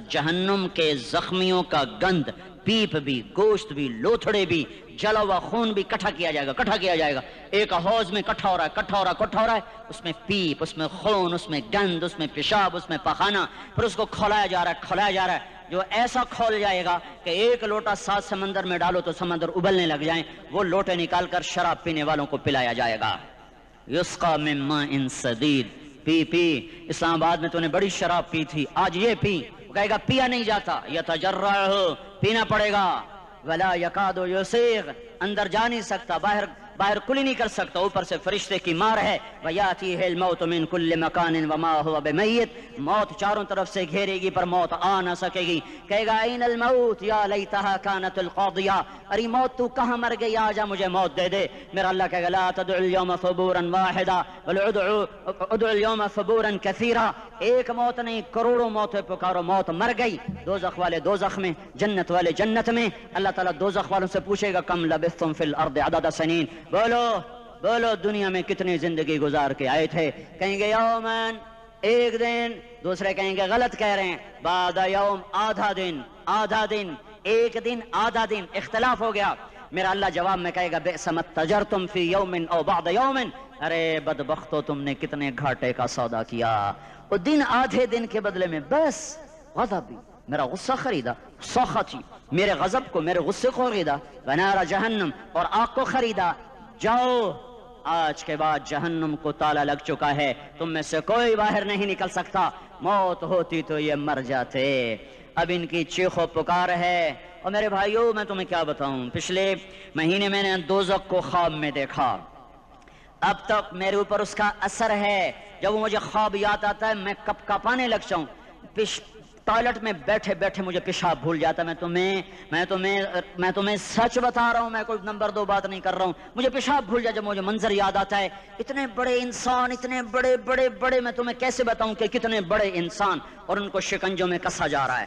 جہنم کے زخمیوں کا گند، پیپ بھی، گوشت بھی، لوتھڑے بھی، جلا ہوا خون بھی کٹھا کیا جائے گا، کٹھا کیا جائے گا، ایک حوض میں کٹھا ہو رہا ہے، کٹھا ہو رہا ہے، کٹھا ہو رہا ہے، اس میں پیپ، اس میں خون، اس میں گند، اس میں پیشاب، اس میں پخانہ، پھر اس کو کھولایا جا رہا ہے، کھولایا جا رہا ہے، جو ایسا کھول جائے گا کہ ایک لوٹا 7 سمندر میں ڈالو تو سمندر ابلنے لگ جائیں، وہ لوٹے نکال کر شراب پینے والوں کو پلایا جائے گا، یسقا من ماء صدید، پی پی، اسلام آباد میں تو نے بڑی شراب پی تھی، آج یہ پی، وہ کہے گا پیا نہیں جاتا، یتجرعہ، پینا پڑے گا، ولا یکاد یسیغ، اندر جا نہیں سکتا، باہر کلی نہیں کر سکتا، اوپر سے فرشتے کی مار ہے، وَيَأْتِيهِ الْمَوْتُ مِنْ كُلِّ مَكَانٍ وَمَا هُوَ بِمَيِّتٍ، موت چاروں طرف سے گھیرے گی پر موت آ نہ سکے گی، کہے گا این الموت یا لیتہا کانت القاضیہ، ارے موت تو کہاں مر گئی، آجا مجھے موت دے دے، میرا اللہ کہے گا لا تدعو اليوم ثبورا واحدا بل ادعو اليوم ثبورا کثیرا، ایک موت نہیں کروڑوں موتیں پکارو، موت مر گئی، دوزخ والے دوزخ میں، جنت والے جنت میں، اللہ تعالیٰ دوزخ والوں سے پوچھے گا کم لبثتم فی الارض عدد سنین، بولو دنیا میں کتنی زندگی گزار کے آئے تھے، کہیں گے یومن، ایک دن، دوسرے کہیں گے غلط کہہ رہے ہیں، بعد یوم، آدھا دن، ایک دن آدھا دن، اختلاف ہو گیا، میرا اللہ جواب میں کہے گا بئس ما اتجرتم فی یوم او بعد یوم، ارے بدبختو تم نے کتنے گھاٹے کا سودا کیا، وہ دن آدھے دن کے بدلے میں بس غضبی، میرا غصہ خریدا، سخطی، میرے غضب کو، میرے غصے کو خریدا، ونار جہنم، اور آگ کو خریدا، جاؤ آج کے بعد جہنم کو تالا لگ چکا ہے، تم میں سے کوئی باہر نہیں نکل سکتا، موت ہوتی تو یہ مر جاتے، اب ان کی چیخ و پکار ہے، اور میرے بھائیوں میں تمہیں کیا بتاؤں، پچھلے مہینے میں نے دوزخ کو خواب میں دیکھا، اب تک میرے اوپر اس کا اثر ہے، جب وہ مجھے خواب یاد آتا ہے میں کپ کپانے لگ جاؤں، ٹوائلٹ میں بیٹھے بیٹھے مجھے پیشاب بھول جاتا، میں تمہیں سچ بتا رہا ہوں، میں کوئی نمبر 2 بات نہیں کر رہا ہوں، مجھے پیشاب بھول جاتا جب مجھے منظر یاد آتا ہے، اتنے بڑے انسان، اتنے بڑے میں تمہیں کیسے بتاؤں کہ کتنے بڑے انسان، اور ان کو شکنجوں میں کسا جا رہا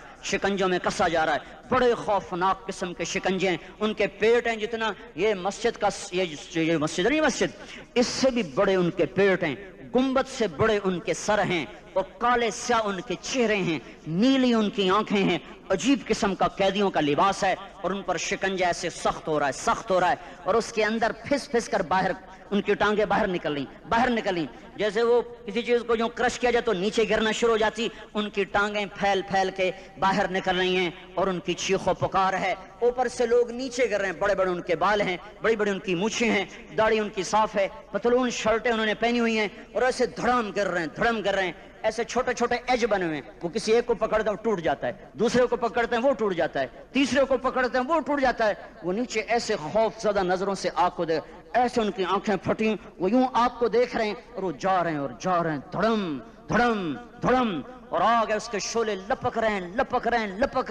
ہے، بڑے خوفناک قسم کے شکنجے ہیں، ان کے پیٹ ہیں جتنا یہ مسجد کا، یہ مسجد نہیں، مسجد اس سے بھی بڑے ان کے پیٹ ہیں، گنبد سے بڑے ان کے سر ہیں، اور کالے سیاہ ان کے چہرے ہیں، نیلی ان کی آنکھیں ہیں، عجیب قسم کا قیدیوں کا لباس ہے، اور ان پر شکنجہ ایسے سخت ہو رہا ہے، اور اس کے اندر پھس کر باہر ان کی ٹانگیں باہر نکلیں، جیسے وہ کسی چیز کو جو کرش کیا جائے تو نیچے گرنا شروع ہو جاتی، ان کی ٹانگیں پھیل کے باہر نکل رہی ہیں، اور ان کی چیخ و پکار ہے، اوپر سے لوگ نیچے گر رہے ہیں، بڑے ان کے بال ہیں، بڑی ان کی مونچھیں ہیں، داڑھی ان کی صاف ہے، پتلون شرٹیں انہوں نے پہنی ہوئی ہیں، اور ایسے دھڑم گر رہے ہیں، ایسے چھوٹے ایج بنے ہوئے ہیں، وہ کسی ایک کو پکڑتے ہیں وہ ٹوٹ جاتا ہے، دوسرے کو پکڑتے ہیں وہ ٹوٹ جاتا ہے، تیسرے کو پکڑتے ہیں وہ ٹوٹ جاتا ہے، وہ نیچے ایسے خوف زدہ نظروں سے آگ کو دیکھ، ایسے ان کی آنکھیں پھٹی، وہ یوں آگ کو دیکھ رہے ہیں، اور وہ جا رہے ہیں دھڑم، اور آگ ہے اس کے شعلے لپک رہے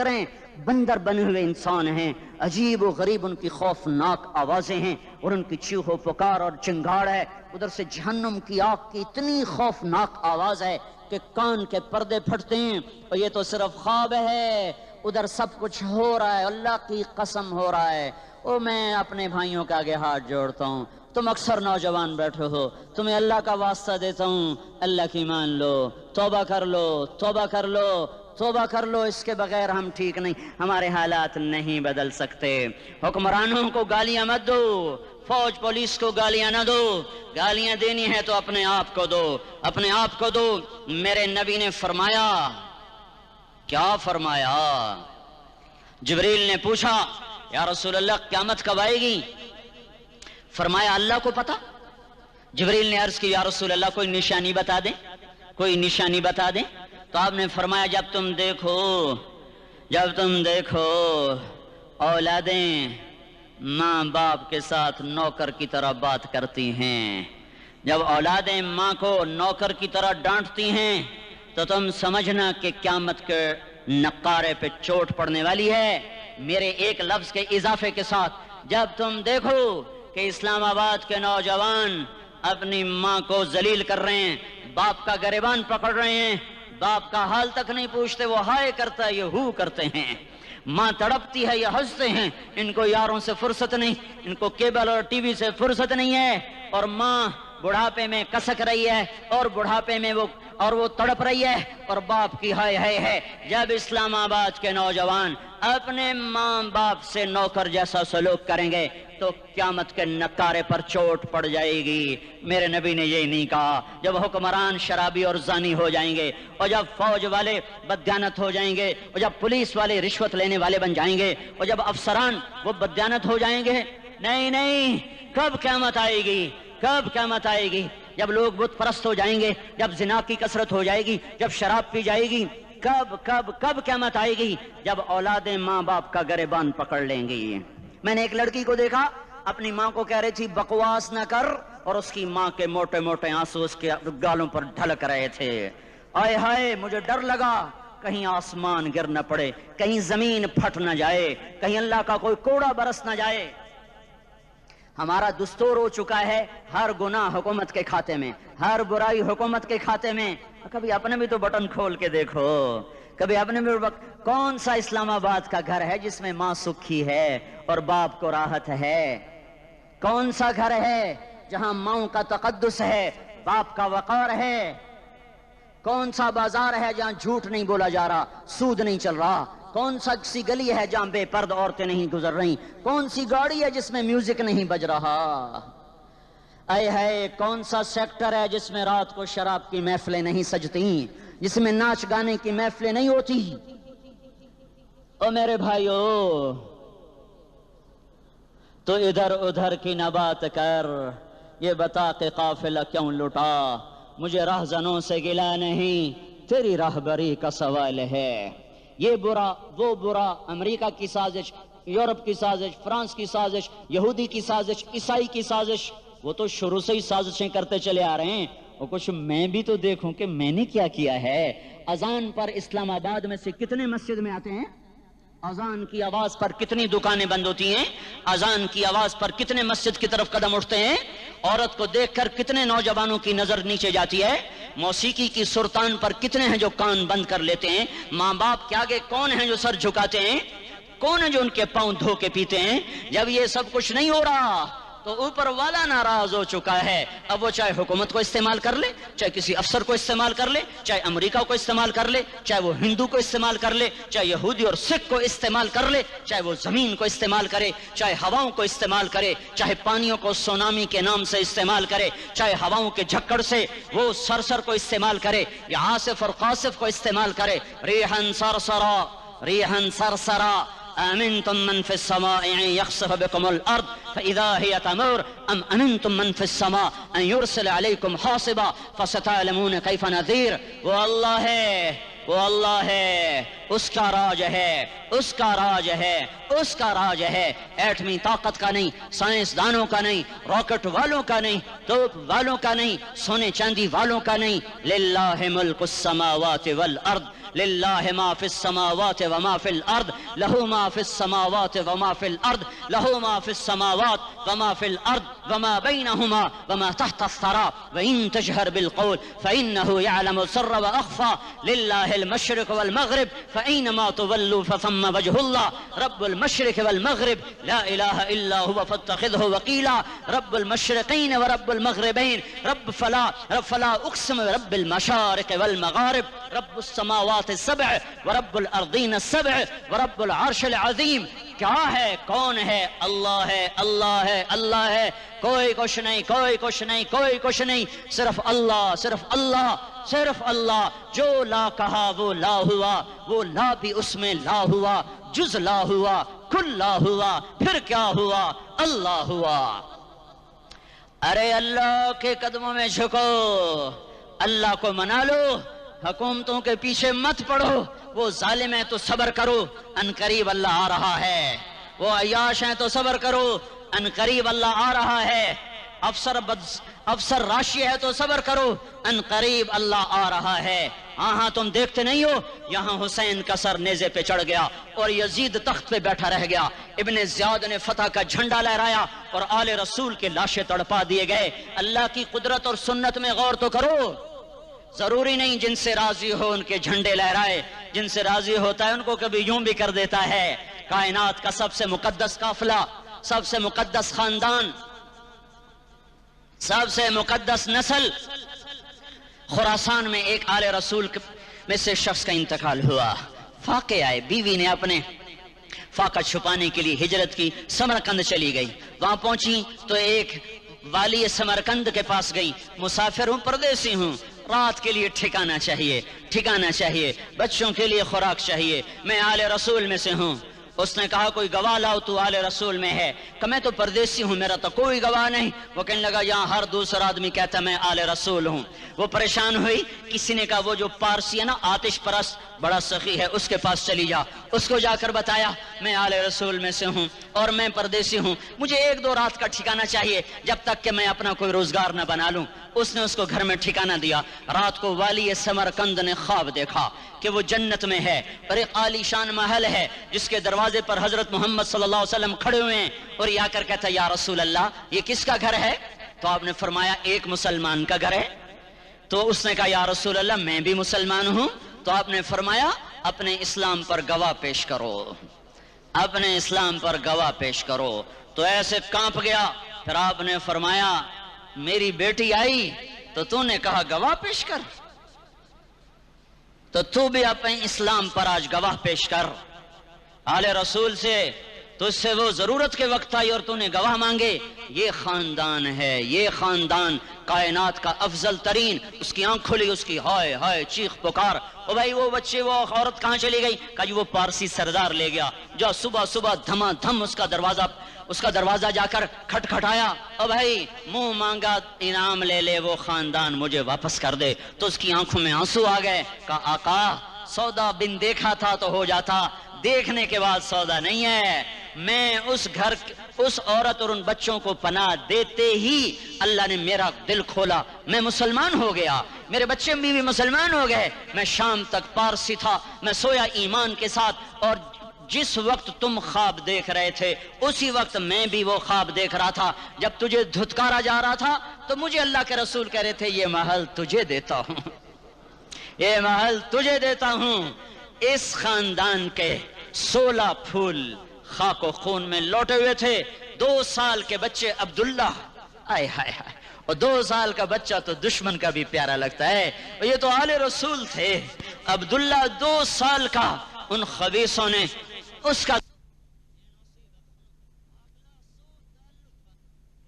ہیں، بندر بنے ہوئے انسان ہیں، عجیب و غریب ان کی خوفناک آوازیں ہیں، اور ان کی چیخ و پکار اور چنگاڑ ہے، ادھر سے جہنم کی آگ کی اتنی خوفناک آواز ہے کہ کان کے پردے پھٹتے ہیں، اور یہ تو صرف خواب ہے، ادھر سب کچھ ہو رہا ہے، اللہ کی قسم ہو رہا ہے، میں اپنے بھائیوں کے آگے ہاتھ جوڑتا ہوں، تم اکثر نوجوان بیٹھے ہو، تمہیں اللہ کا واسطہ دیتا ہوں، اللہ کی مان لو، توبہ کر لو، اس کے بغیر ہم ٹھیک نہیں، ہمارے حالات نہیں بدل سکتے، حکمرانوں کو گالیاں مت دو، فوج پولیس کو گالیاں نہ دو، گالیاں دینی ہے تو اپنے آپ کو دو، میرے نبی نے فرمایا، کیا فرمایا؟ جبریل نے پوچھا یا رسول اللہ قیامت کب آئے گی؟ فرمایا اللہ کو پتا؟ جبریل نے عرض کی یا رسول اللہ کوئی نشانی بتا دیں، کوئی نشانی بتا دیں۔ تو آپ نے فرمایا جب تم دیکھو اولادیں ماں باپ کے ساتھ نوکر کی طرح بات کرتی ہیں، جب اولادیں ماں کو نوکر کی طرح ڈانٹتی ہیں تو تم سمجھنا کہ قیامت کے نقارے پہ چوٹ پڑنے والی ہے۔ میرے ایک لفظ کے اضافے کے ساتھ، جب تم دیکھو کہ اسلام آباد کے نوجوان اپنی ماں کو ذلیل کر رہے ہیں، باپ کا گریبان پکڑ رہے ہیں، باپ کا حال تک نہیں پوچھتے، وہ ہائے کرتا ہے یہ ہو کرتے ہیں، ماں تڑپتی ہے یہ ہنستے ہیں، ان کو یاروں سے فرصت نہیں، ان کو کیبل اور ٹی وی سے فرصت نہیں ہے، اور ماں بڑھاپے میں کسک رہی ہے اور بڑھاپے میں وہ تڑپ رہی ہے، اور باپ کی ہائے ہائے ہے۔ جب اسلام آباد کے نوجوان اپنے ماں باپ سے نوکر جیسا سلوک کریں گے تو قیامت کے نکارے پر چوٹ پڑ جائے گی۔ میرے نبی نے یہ نہیں کہا جب حکمران شرابی اور زانی ہو جائیں گے، اور جب فوج والے بددیانت ہو جائیں گے، اور جب پولیس والے رشوت لینے والے بن جائیں گے، اور جب افسران وہ بددیانت ہو جائیں گے، نہیں، کب قیامت آئے گی؟ کب قیامت آئے گی؟ جب لوگ بت پرست ہو جائیں گے، جب زنا کی کثرت ہو جائے گی، جب شراب پی جائے گی، کب قیامت آئے گی؟ جب اولادیں ماں باپ کا گریبان پکڑ لیں گی۔ میں نے ایک لڑکی کو دیکھا، اپنی ماں کو کہہ رہی تھی بکواس نہ کر، اور اس کی ماں کے موٹے موٹے آنسو اس کے گالوں پر ڈھلک رہے تھے۔ آئے ہائے، مجھے ڈر لگا کہیں آسمان گر نہ پڑے، کہیں زمین پھٹ نہ جائے، کہیں اللہ کا کوئی کوڑا برس نہ جائے۔ ہمارا دستور ہو چکا ہے ہر گناہ حکومت کے کھاتے میں، ہر برائی حکومت کے کھاتے میں۔ کبھی اپنے بھی تو بٹن کھول کے دیکھو، کبھی اپنے بھی کون سا اسلام آباد کا گھر ہے جس میں ماں سکھی ہے اور باپ کو راحت ہے؟ کون سا گھر ہے جہاں ماں کا تقدس ہے، باپ کا وقار ہے؟ کون سا بازار ہے جہاں جھوٹ نہیں بولا جا رہا، سود نہیں چل رہا؟ کون سا سی گلی ہے جہاں بے پرد عورتیں نہیں گزر رہی؟ کون سی گاڑی ہے جس میں میوزک نہیں بج رہا؟ اے ہے کون سا سیکٹر ہے جس میں رات کو شراب کی محفلیں نہیں سجتی، جس میں ناچ گانے کی محفلیں نہیں ہوتی؟ او میرے بھائیو، تو ادھر ادھر کی نہ بات کر، یہ بتا کہ قافلہ کیوں لٹا؟ مجھے راہزنوں سے گلا نہیں، تیری راہبری کا سوال ہے۔ یہ برا وہ برا، امریکہ کی سازش، یورپ کی سازش، فرانس کی سازش، یہودی کی سازش، عیسائی کی سازش، وہ تو شروع سے ہی سازشیں کرتے چلے آ رہے ہیں۔ اور کچھ میں بھی تو دیکھوں کہ میں نے کیا کیا ہے۔ اذان پر اسلام آباد میں سے کتنے مسجد میں آتے ہیں؟ اذان کی آواز پر کتنی دکانیں بند ہوتی ہیں؟ اذان کی آواز پر کتنے مسجد کی طرف قدم اٹھتے ہیں؟ عورت کو دیکھ کر کتنے نوجوانوں کی نظر نیچے جاتی ہے؟ موسیقی کی سرتان پر کتنے ہیں جو کان بند کر لیتے ہیں؟ ماں باپ کے آگے کون ہیں جو سر جھکاتے ہیں؟ کون ہیں جو ان کے پاؤں دھو کے پیتے ہیں؟ جب یہ سب کچھ نہیں ہو رہا تو اوپر والا ناراض ہو چکا ہے۔ اب وہ چاہے حکومت کو استعمال کر لے، چاہے کسی افسر کو استعمال کر لے، چاہے امریکہ کو استعمال کر لے، چاہے وہ ہندو کو استعمال کر لے، چاہے یہودی اور سکھ کو استعمال کر لے، چاہے وہ زمین کو استعمال کرے، چاہے ہواؤں کو استعمال کرے، چاہے پانیوں کو سونامی کے نام سے استعمال کرے، چاہے ہواؤں کے جھکڑ سے وہ سرسر کو استعمال کرے یا عاصف اور قاصف کو استعمال کرے۔ ریحن سرسرا، ریحن سرسرا، أأمنتم من في السماء أن يخسف بكم الأرض فإذا هي تمور أم أمنتم من في السماء أن يرسل عليكم حاصبا فستعلمون كيف نذير۔ وہ اللہ ہے، اس کا راج ہے، اس کا راج ہے، اس کا راج ہے۔ ایٹمی طاقت کا نہیں، سائنسدانوں کا نہیں، راکٹ والوں کا نہیں، توپ والوں کا نہیں، سونے چاندی والوں کا نہیں۔ للہ ملک السماوات والارض، للہ ما فی السماوات وما فی الارض، لہو ما فی السماوات وما فی الارض، لہو ما فی السماوات وما فی الارض وما بینہما وما تحت الثرى وإن تجهر بالقول فإنه يعلم السر وأخفى لله المشرق والمغرب فأينما تولوا فثم وجه الله رب المشرق والمغرب لا إله إلا هو فاتخذه وكيلا رب المشرقين ورب المغربين رب فلا أقسم برب المشارق والمغارب رب السماوات السبع ورب الأرضين السبع ورب العرش العظيم۔ کیا ہے؟ کون ہے؟ اللہ ہے، اللہ ہے، اللہ ہے۔ کوئی کچھ نہیں، کوئی کچھ نہیں، کوئی کچھ نہیں، صرف اللہ، صرف اللہ، صرف اللہ۔ جو لا کہا وہ لا ہوا، وہ لا بھی اس میں لا ہوا، جز لا ہوا، کل لا ہوا، پھر کیا ہوا؟ اللہ ہوا۔ ارے اللہ کے قدموں میں جھکو، اللہ کو منا لو، حکومتوں کے پیچھے مت پڑو، وہ ظالم ہیں تو صبر کرو، ان قریب اللہ آ رہا ہے، وہ عیاش ہیں تو صبر کرو، ان قریب اللہ آ رہا ہے، افسر راشی ہے تو صبر کرو، ان قریب اللہ آ رہا ہے۔ ہاں تم دیکھتے نہیں ہو، یہاں حسین کا سر نیزے پہ چڑھ گیا اور یزید تخت پہ بیٹھا رہ گیا، ابن زیاد نے فتح کا جھنڈا لہرایا اور آل رسول کے لاشیں تڑپا دیے گئے۔ اللہ کی قدرت اور سنت میں غور تو کرو، ضروری نہیں جن سے راضی ہو ان کے جھنڈے لہرائے، جن سے راضی ہوتا ہے ان کو کبھی یوں بھی کر دیتا ہے۔ کائنات کا سب سے مقدس قافلہ، سب سے مقدس خاندان، سب سے مقدس نسل، خراسان میں ایک آل رسول میں سے شخص کا انتقال ہوا، فاقے آئے، بیوی نے اپنے فاقہ چھپانے کے لیے ہجرت کی، سمرقند چلی گئی، وہاں پہنچی تو ایک والی سمرقند کے پاس گئی، مسافر ہوں، پردیسی ہوں، رات کے لیے ٹھکانہ چاہیے، بچوں کے لیے خوراک چاہیے، میں آل رسول میں سے ہوں۔ اس نے کہا کوئی گواہ لاؤ، تو آل رسول میں ہے؟ کہ میں تو پردیسی ہوں، میرا تو کوئی گواہ نہیں۔ وہ کہنے لگا یہاں ہر دوسرا آدمی کہتا میں آل رسول ہوں۔ وہ پریشان ہوئی، کسی نے کہا وہ جو پارسی ہے نا آتش پرست بڑا سخی ہے، اس کے پاس چلی جا۔ اس کو جا کر بتایا میں آل رسول میں سے ہوں اور میں پردیسی ہوں، مجھے 1-2 رات کا ٹھکانہ چاہیے جب تک کہ میں اپنا کوئی روزگار نہ بنا لوں۔ اس نے اس کو گھر میں ٹھکانہ دیا۔ رات کو والی سمرقند نے خواب دیکھا کہ وہ جنت میں ہے اور ایک عالی شان محل ہے جس کے دروازے پر حضرت محمد صلی اللہ علیہ وسلم کھڑے ہوئے ہیں، اور یہ آ کر کہتا یا رسول اللہ یہ کس کا گھر ہے؟ تو آپ نے فرمایا ایک مسلمان کا گھر ہے۔ تو اس نے کہا یا رسول اللہ میں بھی مسلمان ہوں۔ تو آپ نے فرمایا اپنے اسلام پر گواہ پیش کرو، اپنے اسلام پر گواہ پیش کرو۔ تو ایسے کانپ گیا، پھر آپ نے فرمایا میری بیٹی آئی تو تو نے کہا گواہ پیش کر، تو بھی اپنے اسلام پر آج گواہ پیش کر آل رسول سے، تو اس سے وہ ضرورت کے وقت آئی اور تو نے گواہ مانگے۔ یہ خاندان ہے، یہ خاندان کائنات کا افضل ترین۔ اس کی آنکھ کھلی، اس کی ہائے ہائے چیخ پکار، او بھائی وہ بچے وہ عورت کہاں چلی گئی؟ کہا جی وہ پارسی سردار لے گیا۔ جو صبح صبح دھما دھم اس کا دروازہ جا کر کھٹکھٹایا، او بھائی منہ مانگا انعام لے لے، وہ خاندان مجھے واپس کر دے۔ تو اس کی آنکھوں میں آنسو آ گئے۔ کہا آقا سودا بن دیکھا تھا تو ہو جاتا، دیکھنے کے بعد سودا نہیں ہے۔ میں اس گھر اس عورت اور ان بچوں کو پناہ دیتے ہی اللہ نے میرا دل کھولا، میں مسلمان ہو گیا، میرے بچے بھی مسلمان ہو گئے۔ میں شام تک پارسی تھا، میں سویا ایمان کے ساتھ، اور جس وقت تم خواب دیکھ رہے تھے اسی وقت میں بھی وہ خواب دیکھ رہا تھا۔ جب تجھے دھتکارا جا رہا تھا تو مجھے اللہ کے رسول کہہ رہے تھے یہ محل تجھے دیتا ہوں، یہ محل تجھے دیتا ہوں۔ اس خاندان کے 16 پھول خاک و خون میں لوٹے ہوئے تھے۔ 2 سال کے بچے عبداللہ، آئے ہائے ہائے، اور 2 سال کا بچہ تو دشمن کا بھی پیارا لگتا ہے، اور یہ تو آل رسول تھے۔ عبداللہ 2 سال کا، ان خبیثوں نے اس کا،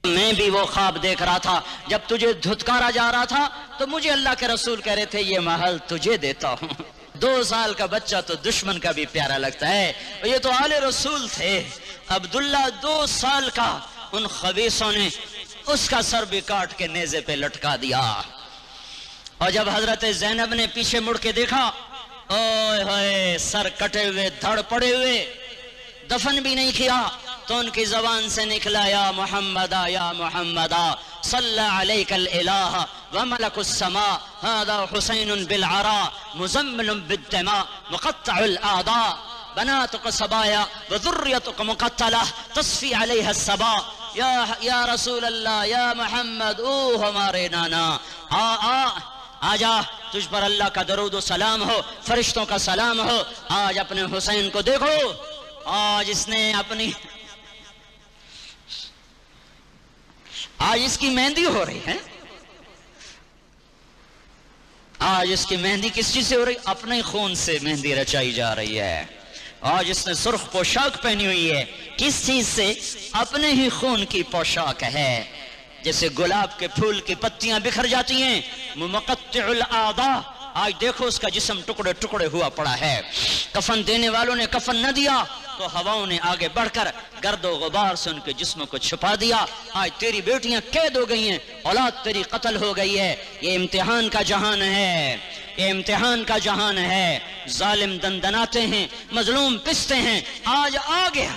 میں بھی وہ خواب دیکھ رہا تھا، جب تجھے دھتکارا جا رہا تھا تو مجھے اللہ کے رسول کہہ رہے تھے یہ محل تجھے دیتا ہوں۔ 2 سال کا بچہ تو دشمن کا بھی پیارا لگتا ہے، اور یہ تو آل رسول تھے۔ عبداللہ 2 سال کا، ان خبیثوں نے اس کا سر بھی کاٹ کے نیزے پہ لٹکا دیا۔ اور جب حضرت زینب نے پیچھے مڑ کے دیکھا، اوئے ہوئے سر کٹے ہوئے، دھڑ پڑے ہوئے، دفن بھی نہیں کیا، تو ان کی زبان سے نکلا یا محمدا یا محمدا صلی علیک الالہ وملک السماء هذا حسین بالعراء مزمل بالدماء مقطع الاعداء بناتك صبايا وذريتك مقتلة تصفي عليها الصبا یا رسول اللہ یا محمد، او ہمارے نانا، آ جا، تجھ پر اللہ کا درود و سلام ہو، فرشتوں کا سلام ہو۔ آج اپنے حسین کو دیکھو، آج اس نے آج اس کی مہندی ہو رہی ہے۔ آج اس کی مہندی کس چیز سے ہو رہی؟ اپنے خون سے مہندی رچائی جا رہی ہے۔ آج اس نے سرخ پوشاک پہنی ہوئی ہے، کس چیز سے؟ اپنے ہی خون کی پوشاک ہے۔ جیسے گلاب کے پھول کی پتیاں بکھر جاتی ہیں، مقطع الاعضاء، آج دیکھو اس کا جسم ٹکڑے ٹکڑے ہوا پڑا ہے۔ کفن دینے والوں نے کفن نہ دیا، تو ہواؤں نے آگے بڑھ کر گرد و غبار سے ان کے جسموں کو چھپا دیا. آج تیری بیٹیاں قید ہو گئی ہیں, اولاد تیری قتل ہو گئی ہے. یہ امتحان کا جہان ہے, یہ امتحان کا جہان ہے. ظالم دندناتے ہیں, مظلوم پستے ہیں. آج آ گیا,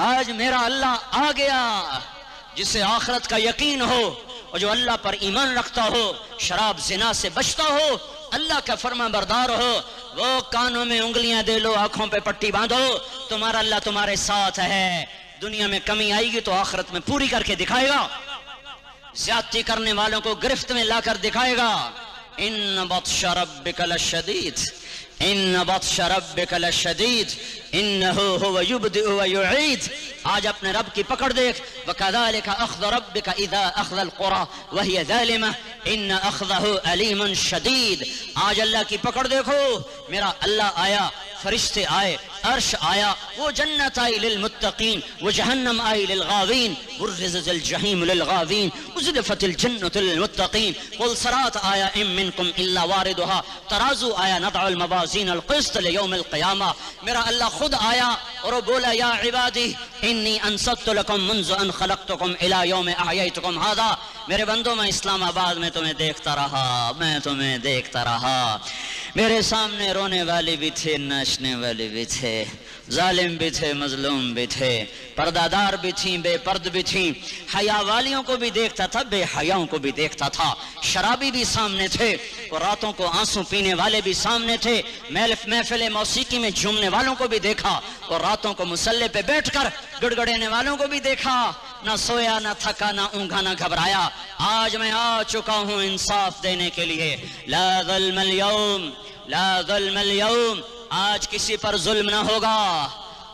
آج میرا اللہ آ گیا. جسے آخرت کا یقین ہو اور جو اللہ پر ایمان رکھتا ہو, شراب زنا سے بچتا ہو, اللہ کا فرما بردار ہو, وہ کانوں میں انگلیاں دے لو, آنکھوں پہ پٹی باندھو, تمہارا اللہ تمہارے ساتھ ہے. دنیا میں کمی آئے گی تو آخرت میں پوری کر کے دکھائے گا. زیادتی کرنے والوں کو گرفت میں لا کر دکھائے گا. ان بطش ربک لشدید, ان بطش ربک لشدید انہ هو یبدئ ویعید. آج اپنے رب کی پکڑ دیکھ. وَكَذَلِكَ أَخْذُ رَبِّكَ إِذَا أَخْذَ الْقُرَى وَهِيَ ظَالِمَةٌ إِنَّ أَخْذَهُ أَلِيمٌ شَدِيدٌ. آج اللہ کی پکڑ دیکھو. میرا اللہ آیا, فرشتے آئے, عرش آیا, وہ جنت آئی للمتقین, وہ جہنم آئی للغاوین, برزت الجحیم للغاوین, ازلفت الجنت للمتقین. قل صراط آیا ام منکم الا واردها, ترازو آیا ندع الموازین القسط لیوم القیامہ. میرا اللہ خود آیا اور وہ بولا یا عبادی انی انصت لکم منذ ان خلقتکم الى یوم احییتکم هذا. میرے بندوں, میں اسلام آباد میں تمہیں دیکھتا رہا, میں تمہیں دیکھتا رہا. میرے سامنے رونے والے بھی تھے, ناچنے والے بھی تھے, ظالم بھی تھے, مظلوم بھی تھے, پردہ دار بھی تھیں, بے پرد بھی تھیں. حیا والیوں کو بھی دیکھتا تھا, بے حیاؤں کو بھی دیکھتا تھا. شرابی بھی سامنے تھے اور راتوں کو آنسو پینے والے بھی سامنے تھے. محفل موسیقی میں جھومنے والوں کو بھی دیکھا اور راتوں کو مصلے پہ بیٹھ کر گڑگڑانے والوں کو بھی دیکھا. نہ سویا, نہ تھکا, نہ اونگا, نہ گھبرایا. آج میں آ چکا ہوں انصاف دینے کے لیے. لا ظلم اليوم, لا ظلم اليوم. آج کسی پر ظلم نہ ہوگا,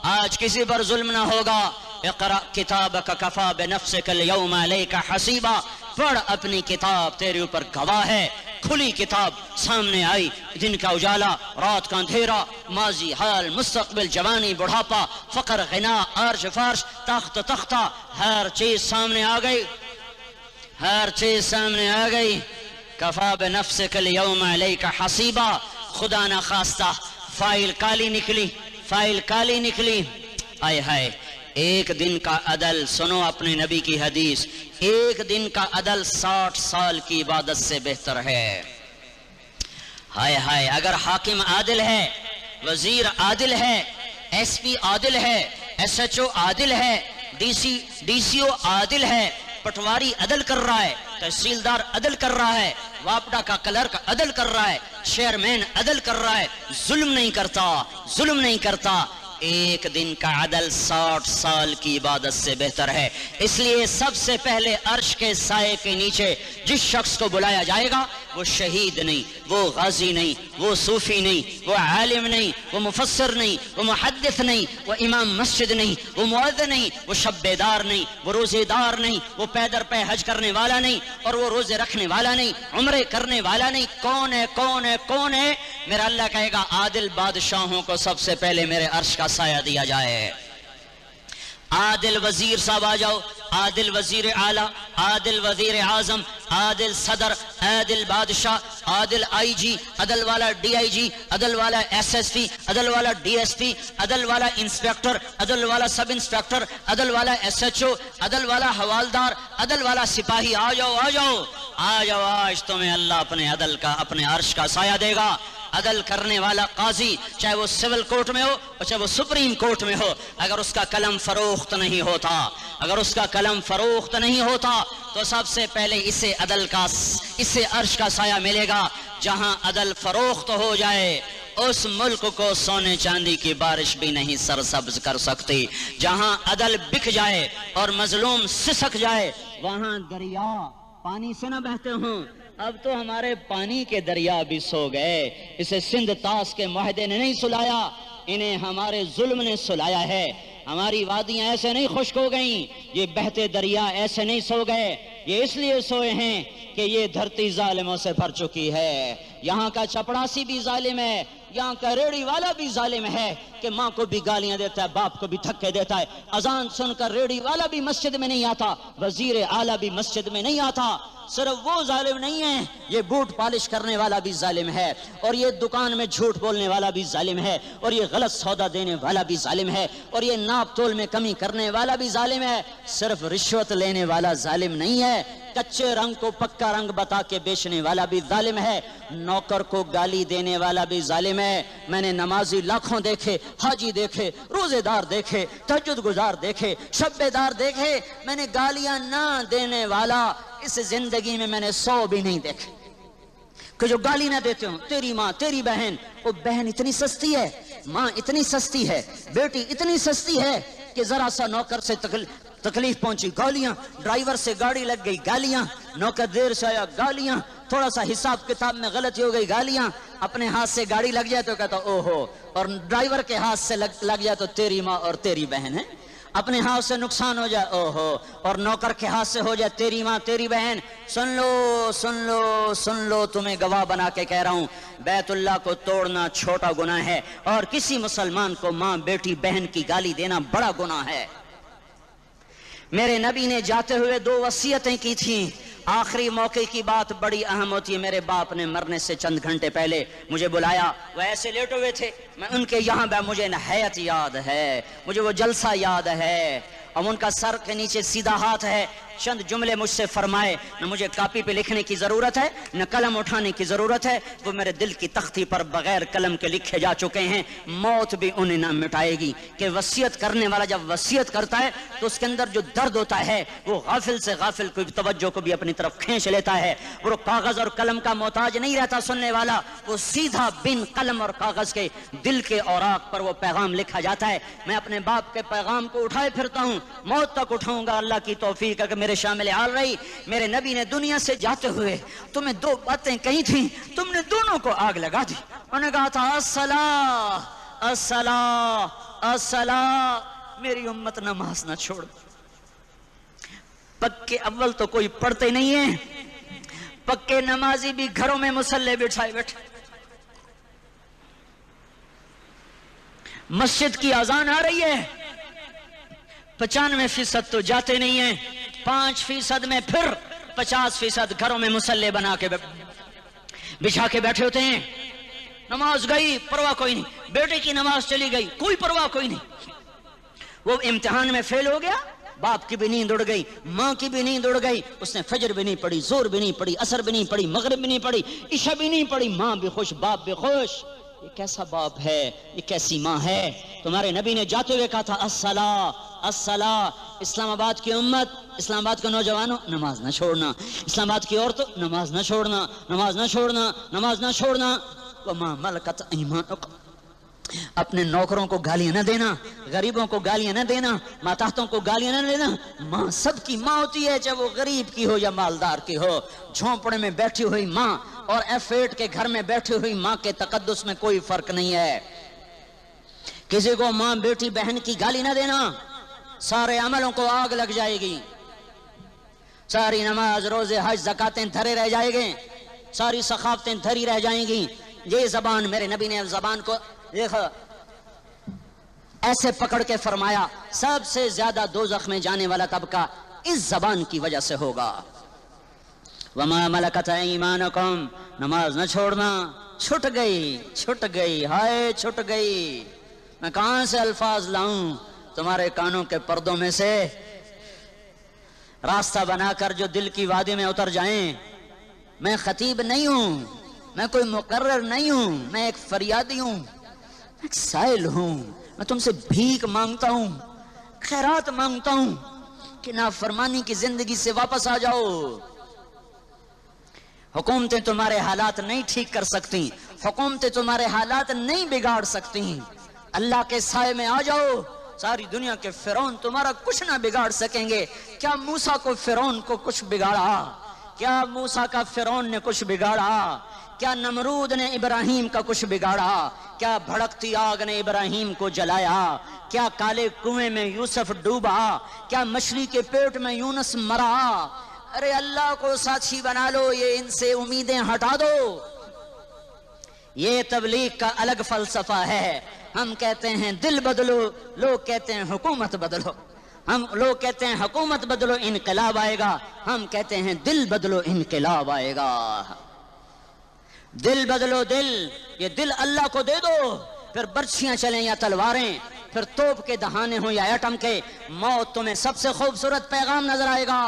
آج کسی پر ظلم نہ ہوگا. اقرأ کتابک کفا بنفسک اليوم علیک حسیبا. پڑھ اپنی کتاب, تیرے اوپر گواہ ہے. کھلی کتاب سامنے آئی, دن کا اجالا, رات کا اندھیرا, ماضی, حال, مستقبل, جوانی, بڑھاپا, فقر, غنا, عرش, فرش, تخت, تختہ, ہر چیز سامنے آ گئی, ہر چیز سامنے آ گئی. کفا بنفسک اليوم علیک حسیبا. خدا نہ خواستہ فائل کالی نکلی, فائل کالی نکلی. آئے ہائے, ایک دن کا عدل, سنو اپنے نبی کی حدیث, ایک دن کا عدل 60 سال کی عبادت سے بہتر ہے. ہائے ہائے, اگر حاکم عادل ہے, وزیر عادل ہے, ایس پی عادل ہے, ایس ایچ او عادل ہے, ڈی سی او عادل ہے, پٹواری عدل کر رہا ہے, تحصیلدار عدل کر رہا ہے, واپڈا کا کلرک عدل کر رہا ہے, چیئرمین عدل کر رہا ہے, ظلم نہیں کرتا, ظلم نہیں کرتا. ایک دن کا عدل 60 سال کی عبادت سے بہتر ہے. اس لیے سب سے پہلے عرش کے سائے کے نیچے جس شخص کو بلایا جائے گا وہ شہید نہیں, وہ غازی نہیں, وہ صوفی نہیں, وہ عالم نہیں, وہ مفسر نہیں, وہ محدث نہیں, وہ امام مسجد نہیں, وہ مؤذن نہیں, وہ شب بیدار نہیں, وہ روزے دار نہیں, وہ پیدر پہ حج کرنے والا نہیں, اور وہ روزے رکھنے والا نہیں, عمرے کرنے والا نہیں. کون ہے, کون ہے, کون ہے؟ میرا اللہ کہے گا عادل بادشاہوں کو سب سے پہلے میرے عرش کا سایہ دیا جائے. عادل وزیر صاحب آ جاؤ, عادل وزیر اعلیٰ, عادل وزیر اعظم, عادل صدر, عادل بادشاہ, عادل آئی جی, عدل والا ڈی آئی جی, عدل والا ایس ایس پی, عدل والا ڈی ایس پی, عدل والا انسپیکٹر, عدل والا سب انسپیکٹر, عدل والا ایس ایچ او, عدل والا حوالدار, عدل والا سپاہی. آ جاؤ, آ جاؤ, آ جاؤ. آج تمہیں اللہ اپنے عدل کا, اپنے عرش کا سایہ دے گا. عدل کرنے والا قاضی, چاہے وہ سول کورٹ میں ہو اور چاہے وہ سپریم کورٹ میں ہو, اگر اس کا قلم فروخت نہیں ہوتا, اگر اس کا قلم فروخت نہیں ہوتا تو سب سے پہلے اسے عدل کا, اسے عرش کا سایہ ملے گا. جہاں عدل فروخت ہو جائے اس ملک کو سونے چاندی کی بارش بھی نہیں سرسبز کر سکتی. جہاں عدل بک جائے اور مظلوم سسک جائے وہاں دریا پانی سے نہ بہتے ہوں. اب تو ہمارے پانی کے دریا بھی سو گئے. اسے سندھ طاس کے معاہدے نے نہیں سلایا, انہیں ہمارے ظلم نے سلایا ہے. ہماری وادیاں ایسے نہیں خشک ہو گئیں, یہ بہتے دریا ایسے نہیں سو گئے. یہ اس لیے سوئے ہیں کہ یہ دھرتی ظالموں سے بھر چکی ہے. یہاں کا چپڑاسی بھی ظالم ہے, یہاں کا ریڑھی والا بھی ظالم ہے کہ ماں کو بھی گالیاں دیتا ہے، باپ کو بھی دھکے دیتا ہے، اذان سن کر ریڑھی والا بھی مسجد میں نہیں آتا، وزیر اعلیٰ بھی مسجد میں نہیں آتا۔ صرف وہ ظالم نہیں ہے، یہ بوٹ پالش کرنے والا بھی ظالم ہے، اور یہ دکان میں جھوٹ بولنے والا بھی ظالم ہے، اور یہ غلط سودا دینے والا بھی ظالم ہے، اور یہ ناپ تول میں کمی کرنے والا بھی ظالم ہے۔ صرف رشوت لینے والا ظالم نہیں ہے، کچے رنگ کو پکا رنگ بتا کے بیچنے والا بھی ظالم ہے، نوکر کو گالی دینے والا بھی ظالم ہے۔ میں نے نمازی لاکھوں دیکھے، حاجی دیکھے، روزے دار دیکھے، تہجد گزار دیکھے، شب دار دیکھے، میں نے گالیاں نہ دینے والا اس زندگی میں نے 100 بھی نہیں دیکھے کہ جو گالی نہ دیتے ہوں۔ تیری ماں، تیری بہن، وہ بہن اتنی سستی ہے، ماں اتنی سستی ہے، بیٹی اتنی سستی ہے کہ ذرا سا نوکر سے تکلیف پہنچی گالیاں، ڈرائیور سے گاڑی لگ گئی گالیاں، نوکر دیر سے آیا گالیاں، تھوڑا سا حساب کتاب میں غلطی ہو گئی گالیاں، اپنے ہاتھ سے گاڑی لگ جائے تو کہتا اوہو، اور ڈرائیور کے ہاتھ سے لگ جائے تو تیری ماں اور تیری بہن ہے، اپنے ہاتھ سے نقصان ہو جائے اوہو، اور نوکر کے ہاتھ سے ہو جائے تیری ماں تیری بہن۔ سن لو سن لو سن لو، تمہیں گواہ بنا کے کہہ رہا ہوں، بیت اللہ کو توڑنا چھوٹا گناہ ہے، اور کسی مسلمان کو ماں بیٹی بہن کی گالی دینا بڑا گناہ ہے۔ میرے نبی نے جاتے ہوئے 2 وصیتیں کی تھیں، آخری موقع کی بات بڑی اہم ہوتی ہے۔ میرے باپ نے مرنے سے چند گھنٹے پہلے مجھے بلایا، وہ ایسے لیٹے ہوئے تھے، میں ان کے یہاں مجھے نہایت یاد ہے، مجھے وہ جلسہ یاد ہے، اور ان کا سر کے نیچے سیدھا ہاتھ ہے۔ چند جملے مجھ سے فرمائے، نہ مجھے کاپی پہ لکھنے کی ضرورت ہے، نہ قلم اٹھانے کی ضرورت ہے، وہ میرے دل کی تختی پر بغیر قلم کے لکھے جا چکے ہیں، موت بھی انہیں نہ مٹائے گی کہ وصیت کرنے والا جب وصیت کرتا ہے تو اس کے اندر جو درد ہوتا ہے وہ غافل سے غافل کو توجہ کو بھی اپنی طرف کھینچ لیتا ہے۔ وہ کاغذ اور قلم کا محتاج نہیں رہتا سننے والا، وہ سیدھا بن قلم اور کاغذ کے دل کے اوراق پر وہ پیغام لکھا جاتا ہے۔ میں اپنے باپ کے پیغام کو اٹھائے پھرتا ہوں، موت تک اٹھاؤں گا، اللہ کی توفیق ہے کہ میرے شامل حال رہی۔ میرے نبی نے دنیا سے جاتے ہوئے تمہیں 2 باتیں کہی تھیں، تم نے دونوں کو آگ لگا دی۔ انہوں نے کہا تھا الصلاۃ الصلاۃ الصلاۃ، میری امت نماز نہ چھوڑ۔ پکے اول تو کوئی پڑھتے نہیں ہیں، پکے نمازی بھی گھروں میں مصلی بٹھائے بیٹھے، مسجد کی اذان آ رہی ہے، 95% تو جاتے نہیں ہیں، 5% میں پھر 50% گھروں میں مصلی بنا کے بچھا کے بیٹھے ہوتے ہیں۔ نماز گئی پرواہ کوئی نہیں، بیٹے کی نماز چلی گئی کوئی پرواہ کوئی نہیں، وہ امتحان میں فیل ہو گیا، باپ کی بھی نیند اڑ گئی، ماں کی بھی نیند اڑ گئی، اس نے فجر بھی نہیں پڑھی، زور بھی نہیں پڑھی، عصر بھی نہیں پڑھی، مغرب بھی نہیں پڑھی، عشاء بھی نہیں پڑھی، ماں بھی خوش باپ بھی خوش۔ یہ کیسا باپ ہے، یہ کیسی ماں ہے؟ تمہارے نبی نے جاتے ہوئے کہا تھا الصلاۃ الصلاۃ۔ اسلام آباد کی امت، اسلام آباد کے نوجوانوں، نماز نہ چھوڑنا، اسلام آباد کی عورتوں، نماز نہ چھوڑنا، نماز نہ چھوڑنا، نماز نہ چھوڑنا۔ وما ملکت ایمانکم، اپنے نوکروں کو گالیاں نہ دینا، غریبوں کو گالیاں نہ دینا، ماتحتوں کو گالیاں نہ دینا۔ ماں سب کی ماں ہوتی ہے، چاہے وہ غریب کی ہو یا مالدار کی ہو۔ جھونپڑے میں بیٹھی ہوئی ماں اور F8 کے گھر میں بیٹھی ہوئی ماں کے تقدس میں کوئی فرق نہیں ہے۔ کسی کو ماں بیٹی بہن کی گالی نہ دینا، سارے عملوں کو آگ لگ جائے گی، ساری نماز روزے حج زکاتیں دھرے رہ جائیں گے، ساری ثقافتیں دھری رہ جائیں گی۔ یہ زبان، میرے نبی نے زبان کو دیکھو ایسے پکڑ کے فرمایا، سب سے زیادہ دوزخ میں جانے والا طبقہ اس زبان کی وجہ سے ہوگا۔ وما ملکت ایمانکم، نماز نہ چھوڑنا۔ چھٹ گئی ہائے چھٹ گئی، میں کہاں سے الفاظ لاؤں تمہارے کانوں کے پردوں میں سے، راستہ بنا کر جو دل کی وادی میں اتر جائیں۔ میں خطیب نہیں ہوں، میں کوئی مقرر نہیں ہوں، میں ایک فریادی ہوں، ایک سائل ہوں، میں تم سے بھیک مانگتا ہوں، خیرات مانگتا ہوں کہ نافرمانی کی زندگی سے واپس آ جاؤ۔ حکومتیں تمہارے حالات نہیں ٹھیک کر سکتی، حکومتیں تمہارے حالات نہیں بگاڑ سکتی، اللہ کے سائے میں آ جاؤ۔ ساری دنیا کے فرعون تمہارا کچھ نہ بگاڑ سکیں گے۔ کیا موسیٰ کو فرعون کو کچھ بگاڑا؟ کیا موسیٰ کا فرعون نے کچھ بگاڑا؟ کیا نمرود نے ابراہیم کا کچھ بگاڑا؟ کیا بھڑکتی آگ نے ابراہیم کو جلایا؟ کیا کالے کنویں میں یوسف ڈوبا؟ کیا مچھلی کے پیٹ میں یونس مرا؟ ارے اللہ کو ساتھی بنا لو، یہ ان سے امیدیں ہٹا دو۔ یہ تبلیغ کا الگ فلسفہ ہے. ہم کہتے ہیں دل بدلو، لوگ کہتے ہیں حکومت بدلو. ہم لوگ کہتے ہیں حکومت بدلو انقلاب آئے گا، ہم کہتے ہیں دل بدلو انقلاب آئے گا. دل بدلو دل، یہ دل اللہ کو دے دو، پھر برچھیاں چلیں یا تلواریں، پھر توپ کے دہانے ہوں یا ایٹم کے، موت تمہیں سب سے خوبصورت پیغام نظر آئے گا.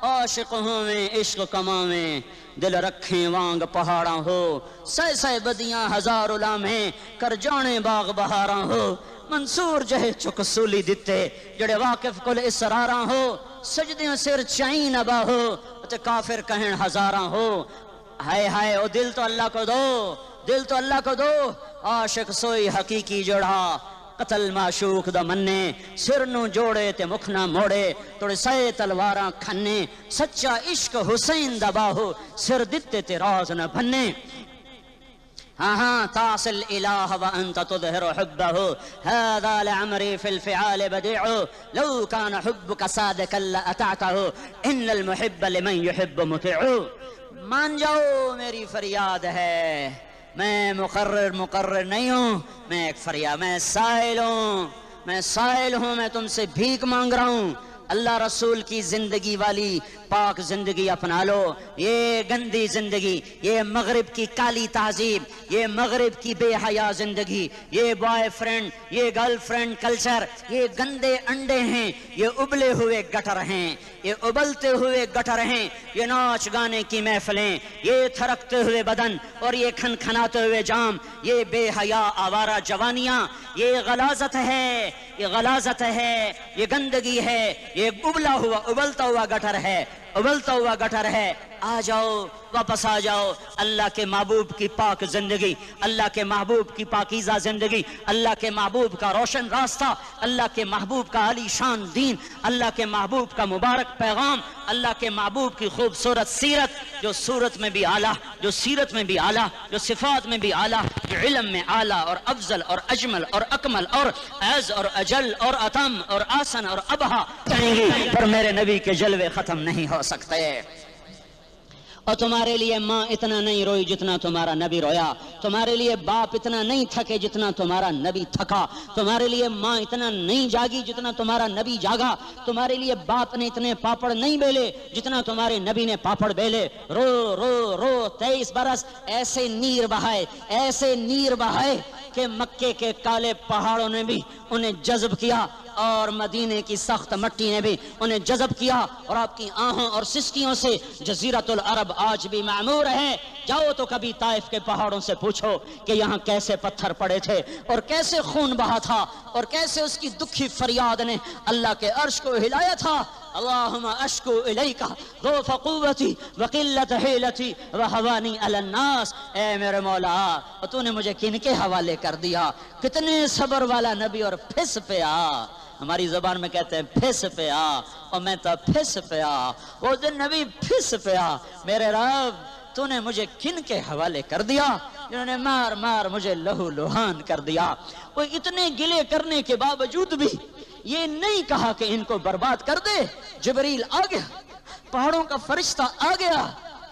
عاشق ہوں میں عشق کماویں، دل رکھیں وانگ پہاڑاں ہو، سہ سہ بدیاں ہزار لامہیں، کر جانے باغ بہاراں ہو. منصور جہے چک سولی دتے، جڑے واقف کل اسراراں ہو، سجدیاں سر چائیں ابا ہو، تے کافر کہیں ہزاراں ہو. ہائے ہائے او دل تو اللہ کو دو، دل تو اللہ کو دو. عاشق سوئی حقیقی جڑا، قتل معشوق دا مننے، سر نو جوڑے تے مکھ نہ موڑے، توڑے سائے تلواراں کھنے، سچا عشق حسین دا باہو، سر دتے تے راز نہ بھنے. ہاں ہاں تاصل الہ وانت تظہر حبہ، هذا لعمری فی الفعال بدیع، لو کان حبک صادقا لأطعتہ، ان المحب لمن یحب مطیع. مان جاؤ میری فریاد ہے، میں مقرر نہیں ہوں، میں ایک فریاد، میں سائل ہوں، میں تم سے بھیک مانگ رہا ہوں. اللہ رسول کی زندگی والی پاک زندگی اپنا لو. یہ گندی زندگی، یہ مغرب کی کالی تہذیب، یہ مغرب کی بے حیا زندگی، یہ بوائے فرینڈ، یہ گرل فرینڈ کلچر، یہ گندے انڈے ہیں، یہ ابلے ہوئے گٹر ہیں، یہ ابلتے ہوئے گٹر ہیں. یہ ناچ گانے کی محفلیں، یہ تھرکتے ہوئے بدن اور یہ کھنکھناتے ہوئے جام، یہ بے حیا آوارہ جوانیاں، یہ غلاظت ہے، یہ غلاظت ہے، یہ گندگی ہے، یہ ابلتا ہوا گٹر ہے، ابلتا ہوا گٹر ہے. آ جاؤ، واپس آ جاؤ. اللہ کے محبوب کی پاک زندگی، اللہ کے محبوب کی پاکیزہ زندگی، اللہ کے محبوب کا روشن راستہ، اللہ کے محبوب کا علی شان دین، اللہ کے محبوب کا مبارک پیغام، اللہ کے محبوب کی خوبصورت سیرت، جو صورت میں بھی اعلیٰ، جو سیرت میں بھی اعلیٰ، جو صفات میں بھی اعلیٰ، جو علم میں اعلیٰ اور افضل اور اجمل اور اکمل اور اعز اور اجل اور اتم اور آسن اور ابہا کہیں گی، پر میرے نبی کے جلوے ختم نہیں ہو سکتے. اور تمہارے لیے ماں اتنا نہیں روئی جتنا تمہارا نبی رویا، تمہارے لیے باپ اتنا نہیں تھکے جتنا تمہارا نبی تھکا، تمہارے لیے ماں اتنا نہیں جاگی جتنا تمہارا نبی جاگا، تمہارے لیے باپ نے اتنے پاپڑ نہیں بیلے جتنا تمہارے نبی نے پاپڑ بیلے. رو رو رو 23 برس ایسے نیر بہائے کہ مکے کے کالے پہاڑوں نے بھی انہیں جذب کیا اور مدینے کی سخت مٹی نے بھی انہیں جذب کیا، اور آپ کی آہوں اور سسکیوں سے جزیرت العرب آج بھی معمور ہے. جاؤ تو کبھی طائف کے پہاڑوں سے پوچھو کہ یہاں کیسے پتھر پڑے تھے اور کیسے خون بہا تھا اور کیسے اس کی دکھی فریاد نے اللہ کے عرش کو ہلایا تھا. اللہم اشکو الیکا ضعف قوتی وقلت حیلتی وہوانی علی الناس. اے میرے مولا، تو نے مجھے کن کے حوالے کر دیا؟ کتنے صبر والا نبی، اور پھس پیا. ہماری زبان میں کہتے ہیں پھس پیا، اور میں تو پھس پیا. وہ دن نبی پھس پیا. میرے رب، تو نے مجھے کن کے حوالے کر دیا جنہوں نے مار مار مجھے لہو لہان کر دیا؟ وہ اتنے گلے کرنے کے باوجود بھی یہ نہیں کہا کہ ان کو برباد کر دے. جبریل آ گیا، پہاڑوں کا فرشتہ آ گیا،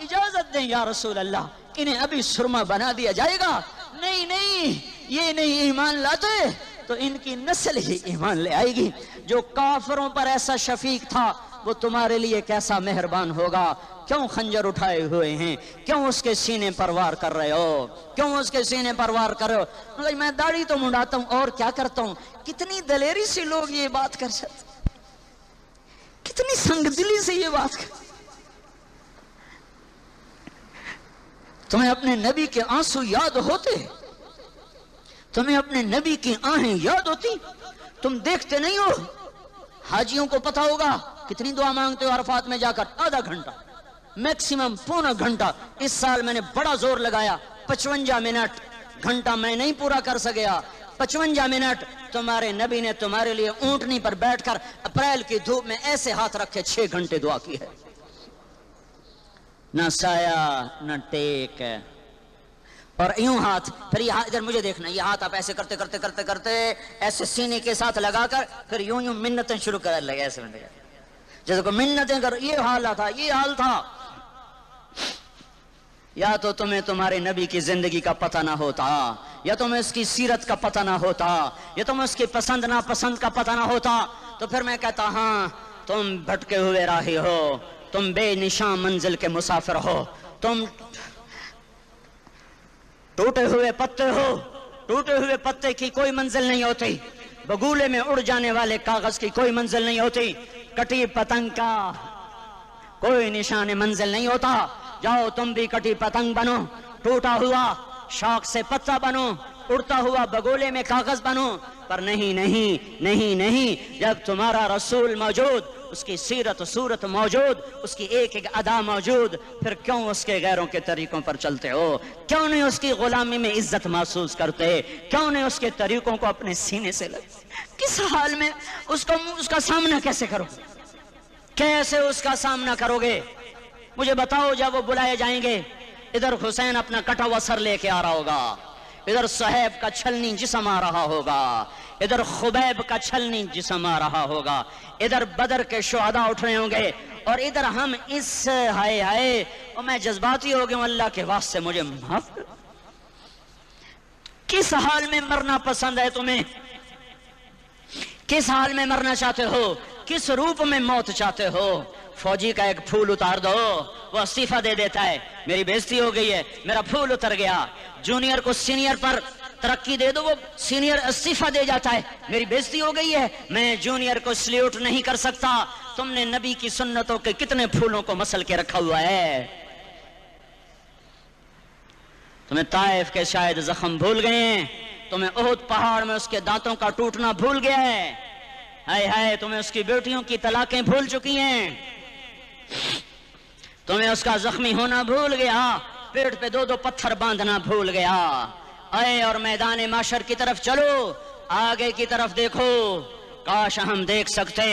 اجازت دیں یا رسول اللہ، انہیں ابھی سرما بنا دیا جائے گا. نہیں، یہ نہیں ایمان لاتے تو ان کی نسل ہی ایمان لے آئے گی. جو کافروں پر ایسا شفیق تھا وہ تمہارے لیے کیسا مہربان ہوگا. کیوں خنجر اٹھائے ہوئے ہیں؟ کیوں اس کے سینے پر وار کر رہے ہو؟ کیوں اس کے سینے پر وار کر رہے ہو؟ میں داڑھی تو منڈاتا ہوں اور کیا کرتا ہوں. کتنی دلیری سے لوگ یہ بات کر سکتے، کتنی سنگ دلی سے یہ بات کر. تمہیں اپنے نبی کے آنسو یاد ہوتے؟ تمہیں اپنے نبی کی آہیں یاد ہوتی؟ تم دیکھتے نہیں ہو؟ حاجیوں کو پتا ہوگا کتنی دعا مانگتے ہو عرفات میں جا کر؟ آدھا گھنٹہ، میکسیمم پونا گھنٹہ. اس سال میں نے بڑا زور لگایا، 55 منٹ. گھنٹہ میں نہیں پورا کر سکیا، 55 منٹ. تمہارے نبی نے تمہارے لیے اونٹنی پر بیٹھ کر اپریل کی دھوپ میں ایسے ہاتھ رکھے 6 گھنٹے دعا کی ہے. نہ سایہ نہ ٹیک، اور یوں ہاتھ. پھر یہ ادھر مجھے دیکھنا، یہ ہاتھ آپ ایسے کرتے کرتے کرتے کرتے ایسے سینے کے ساتھ لگا کر پھر یوں منتیں شروع کر لگے، ایسے جیسے کو منتیں کر. یہ حال تھا، یہ حال تھا. یا تو تمہیں تمہارے نبی کی زندگی کا پتہ نہ ہوتا، یا تمہیں اس کی سیرت کا پتہ نہ ہوتا، یا تمہیں اس کی پسند ناپسند کا پتہ نہ ہوتا، تو پھر میں کہتا ہاں تم بھٹکے ہوئے راہی ہو، تم بے نشان منزل کے مسافر ہو، تم ٹوٹے ہوئے پتے ہو، ٹوٹے ہوئے پتے کی کوئی منزل نہیں ہوتی، بگولے میں اڑ جانے والے کاغذ کی کوئی منزل نہیں ہوتی، کٹی پتنگ کا کوئی نشان منزل نہیں ہوتا۔ جاؤ تم بھی کٹی پتنگ بنو، ٹوٹا ہوا شاخ سے پتا بنو، اڑتا ہوا بگولے میں کاغذ بنو، پر نہیں نہیں نہیں نہیں، جب تمہارا رسول موجود، اس کی سیرت و صورت موجود، اس کی ایک ایک ادا موجود، پھر کیوں اس کے غیروں کے طریقوں پر چلتے ہو؟ کیوں نہیں اس کی غلامی میں عزت محسوس کرتے؟ کیوں نہیں اس کے طریقوں کو اپنے سینے سے لگتے؟ کس حال میں اس کا سامنا کیسے کرو؟ کیسے اس کا سامنا کرو گے؟ مجھے بتاؤ، جب وہ بلائے جائیں گے، ادھر حسین اپنا کٹا ہوا سر لے کے آ رہا ہوگا، ادھر صہیب کا چھلنی جسم آ رہا ہوگا، ادھر خبیب کا چھلنی جسم آ رہا ہوگا، ادھر بدر کے شہداء اٹھ رہے ہوں گے، اور ادھر ہم اس ہائے ہائے، اور میں جذباتی ہو گیا ہوں، اللہ کے واسطے مجھے معاف کر۔ کس حال میں مرنا پسند ہے تمہیں؟ کس حال میں مرنا چاہتے ہو؟ کس روپ میں موت چاہتے ہو؟ فوجی کا ایک پھول اتار دو، وہ استعفیٰ دے دیتا ہے، میری بےزتی ہو گئی ہے، میرا پھول اتر گیا۔ جونیئر کو سینئر پر ترقی دے دو، وہ سینئر استعفیٰ دے جاتا ہے، میری بےزتی ہو گئی ہے، میں جونیئر کو سلیوٹ نہیں کر سکتا۔ تم نے نبی کی سنتوں کے کتنے پھولوں کو مسل کے رکھا ہوا ہے؟ تمہیں طائف کے شاید زخم بھول گئے ہیں، تمہیں احد پہاڑ میں اس کے دانتوں کا ٹوٹنا بھول گیا ہے، ہائے ہائے تمہیں اس کی بیٹیوں کی طلاقیں بھول چکی ہیں، تمہیں اس کا زخمی ہونا بھول گیا، پیٹ پہ دو دو پتھر باندھنا بھول گیا۔ اے اور میدان معاشر کی طرف چلو، آگے کی طرف دیکھو، کاش ہم دیکھ سکتے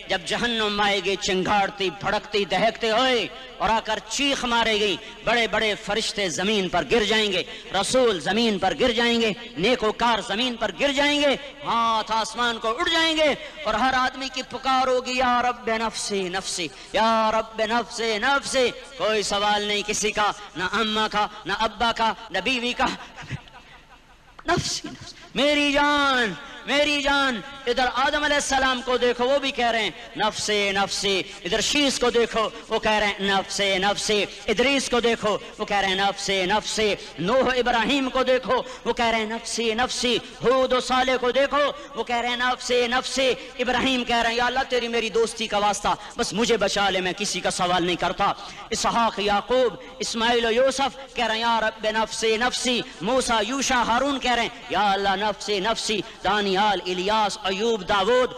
جب جہنم آئے گی چنگاڑتی بھڑکتی دہکتے ہوئے اور آ کر چیخ مارے گی، بڑے بڑے فرشتے زمین پر گر جائیں گے، رسول زمین پر گر جائیں گے، نیکوکار زمین پر گر جائیں گے، ہاتھ آسمان کو اڑ جائیں گے، اور ہر آدمی کی پکار ہوگی، یا رب نفسی نفسی، یا رب نفسی نفسی۔ کوئی سوال نہیں کسی کا، نہ اماں کا، نہ ابا کا، نہ بیوی کا، نفسی نفسی، میری جان میری جان۔ ادھر آدم علیہ السلام کو دیکھو، وہ بھی کہہ رہے ہیں نفسی نفسی، ادھر شیس کو دیکھو، وہ کہہ رہے ہیں نفسی نفسی، ادریس کو دیکھو، وہ کہہ رہے ہیں نفسی نفسی، نوح ابراہیم کو دیکھو، وہ کہہ رہے ہیں نفسی نفسی، ہود و صالح کو دیکھو، وہ کہہ رہے ہیں نفسی نفسی، ابراہیم کہہ رہے ہیں یا اللہ تیری میری دوستی کا واسطہ، بس مجھے بچا لے، میں کسی کا سوال نہیں کرتا۔ اسحاق، یعقوب، اسماعیل و یوسف کہہ رہے ہیں یا رب نفسی نفسی، موسیٰ، یوشع، ہارون کہہ رہے ہیں یا اللہ نفسی نفسی، دانیال، الیاس، ایوب، داود،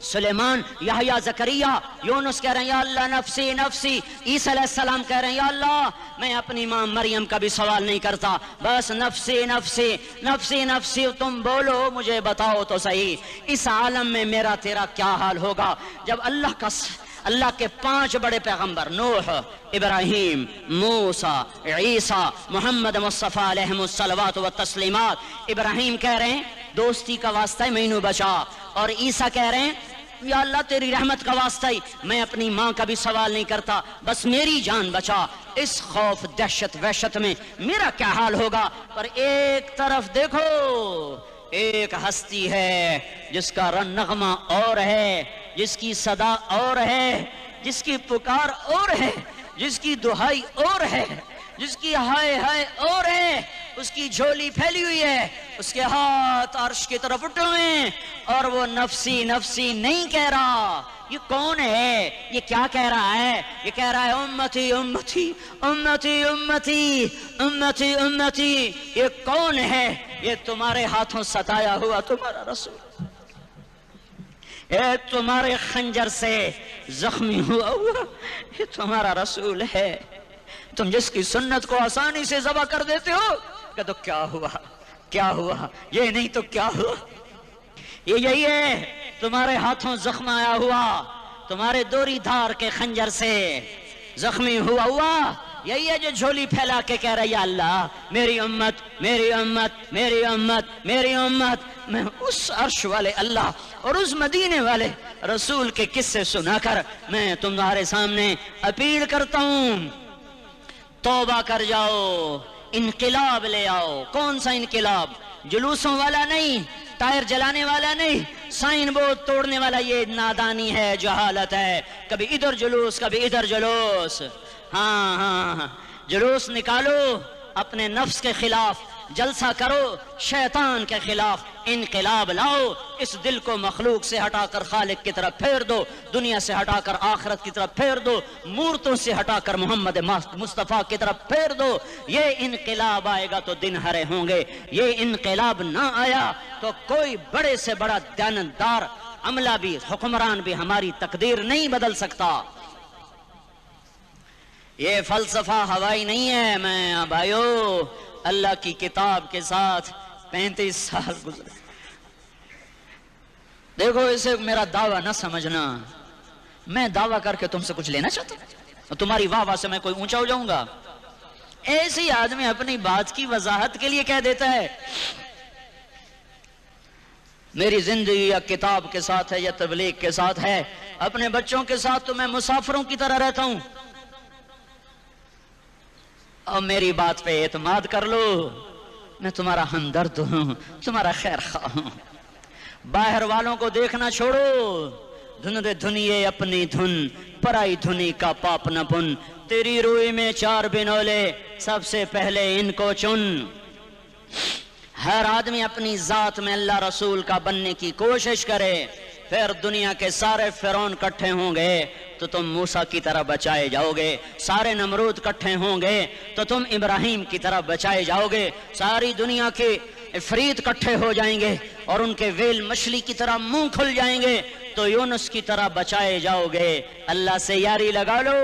سلیمان، یحییٰ، زکریا، یونس کہہ رہے ہیں یا اللہ نفسی نفسی، عیسیٰ علیہ السلام کہہ رہے ہیں یا اللہ میں اپنی ماں مریم کا بھی سوال نہیں کرتا، بس نفسی نفسی نفسی نفسی۔ تم بولو، مجھے بتاؤ تو صحیح، اس عالم میں میرا تیرا کیا حال ہوگا جب اللہ کے 5 بڑے پیغمبر نوح، ابراہیم، موسیٰ، عیسیٰ، محمد مصطفیٰ علیہ الصلوات والتسلیمات۔ ابراہیم کہہ رہے ہیں دوستی کا واسطہ ہے مینوں بچا، اور عیسیٰ کہہ رہے ہیں یا اللہ تیری رحمت کا واسطہ ہی میں اپنی ماں کا بھی سوال نہیں کرتا، بس میری جان بچا۔ اس خوف دہشت وحشت میں میرا کیا حال ہوگا؟ پر ایک طرف دیکھو، ایک ہستی ہے جس کا نغمہ اور ہے، جس کی صدا اور ہے، جس کی پکار اور ہے، جس کی دہائی اور ہے، جس کی ہائے ہائے اور ہے، اس کی جھولی پھیلی ہوئی ہے، اس کے ہاتھ عرش کی طرف اٹھے ہوئے ہیں، اور وہ نفسی نفسی نہیں کہہ رہا۔ یہ کون ہے؟ یہ کیا کہہ رہا ہے؟ یہ کہہ رہا ہے امتی امتی امتی امتی امتی امتی۔ یہ کون ہے؟ یہ تمہارے ہاتھوں ستایا ہوا تمہارا رسول، یہ تمہارے خنجر سے زخمی ہوا یہ تمہارا رسول ہے۔ تم جس کی سنت کو آسانی سے ذبح کر دیتے ہو کہ تو کیا ہوا کیا ہوا، یہ نہیں تو کیا ہوا۔ یہ یہی ہے تمہارے ہاتھوں زخم آیا ہوا، تمہارے دوری دھار کے خنجر سے زخمی ہوا، یہی ہے جو جھولی پھیلا کے کہہ رہا ہے یا اللہ میری امت میری امت میری امت میری امت۔ میں اس عرش والے اللہ اور اس مدینے والے رسول کے قصے سنا کر میں تمہارے سامنے اپیل کرتا ہوں، توبہ کر جاؤ، انقلاب لے آؤ۔ کون سا انقلاب؟ جلوسوں والا نہیں، ٹائر جلانے والا نہیں، سائن بورڈ توڑنے والا، یہ نادانی ہے، جہالت ہے۔ کبھی ادھر جلوس، کبھی ادھر جلوس۔ ہاں جلوس نکالو اپنے نفس کے خلاف، جلسہ کرو شیطان کے خلاف، انقلاب لاؤ۔ اس دل کو مخلوق سے ہٹا کر خالق کی طرف پھیر دو، دنیا سے ہٹا کر آخرت کی طرف پھیر دو، مورتوں سے ہٹا کر محمد مصطفیٰ کی طرف پھیر دو۔ یہ انقلاب آئے گا تو دن ہرے ہوں گے۔ یہ انقلاب نہ آیا تو کوئی بڑے سے بڑا دیانتدار عملہ بھی، حکمران بھی ہماری تقدیر نہیں بدل سکتا۔ یہ فلسفہ ہوائی نہیں ہے۔ میں بھائیو اللہ کی کتاب کے ساتھ 35 سال گزرے۔ دیکھو اسے میرا دعویٰ نہ سمجھنا، میں دعویٰ کر کے تم سے کچھ لینا چاہتا ہوں، تمہاری واہ واہ سے میں کوئی اونچا ہو جاؤں گا؟ ایسے ہی آدمی اپنی بات کی وضاحت کے لیے کہہ دیتا ہے میری زندگی یا کتاب کے ساتھ ہے یا تبلیغ کے ساتھ ہے، اپنے بچوں کے ساتھ تو میں مسافروں کی طرح رہتا ہوں، اور میری بات پہ اعتماد کر لو، میں تمہارا ہمدرد ہوں، تمہارا خیر خواہ ہوں۔ باہر والوں کو دیکھنا چھوڑو، دھن دے دھنیے اپنی دھن، پرائی دھنی کا پاپ نہ بن، تیری روئی میں 4 بنولے، سب سے پہلے ان کو چن۔ ہر آدمی اپنی ذات میں اللہ رسول کا بننے کی کوشش کرے، پھر دنیا کے سارے فرعون کٹھے ہوں گے تو تم موسیٰ کی طرح بچائے جاؤ گے، سارے نمرود کٹھے ہوں گے تو تم ابراہیم کی طرح بچائے جاؤ گے، ساری دنیا کے عفریت کٹھے ہو جائیں گے اور ان کے ویل مچھلی کی طرح منہ کھل جائیں گے تو یونس کی طرح بچائے جاؤ گے۔ اللہ سے یاری لگا لو،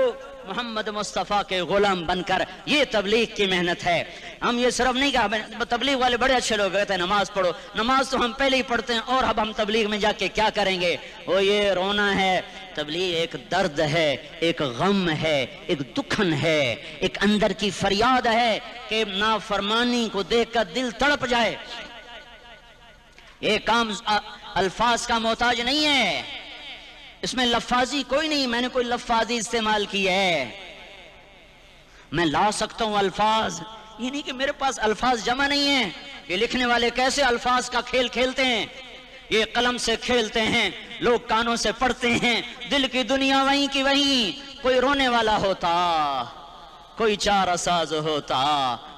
محمد مصطفیٰ کے غلام بن کر۔ یہ تبلیغ کی محنت ہے۔ ہم یہ صرف نہیں کہا، تبلیغ والے بڑے اچھے لوگ کہتے ہیں نماز پڑھو، نماز تو ہم پہلے ہی پڑھتے ہیں، اور اب ہم تبلیغ میں جا کے کیا کریں گے؟ وہ یہ رونا ہے۔ تبلیغ ایک درد ہے، ایک غم ہے، ایک دکھن ہے، ایک اندر کی فریاد ہے کہ نافرمانی کو دیکھ کر دل تڑپ جائے۔ یہ کام الفاظ کا محتاج نہیں ہے، اس میں لفاظی کوئی نہیں، میں نے کوئی لفاظی استعمال کی ہے۔ میں لا سکتا ہوں الفاظ، یہ نہیں کہ میرے پاس الفاظ جمع نہیں ہیں۔ یہ لکھنے والے کیسے الفاظ کا کھیل کھیلتے ہیں، یہ قلم سے کھیلتے ہیں، لوگ کانوں سے پڑھتے ہیں، دل کی دنیا وہیں کی وہیں۔ کوئی رونے والا ہوتا، کوئی چارہ ساز ہوتا،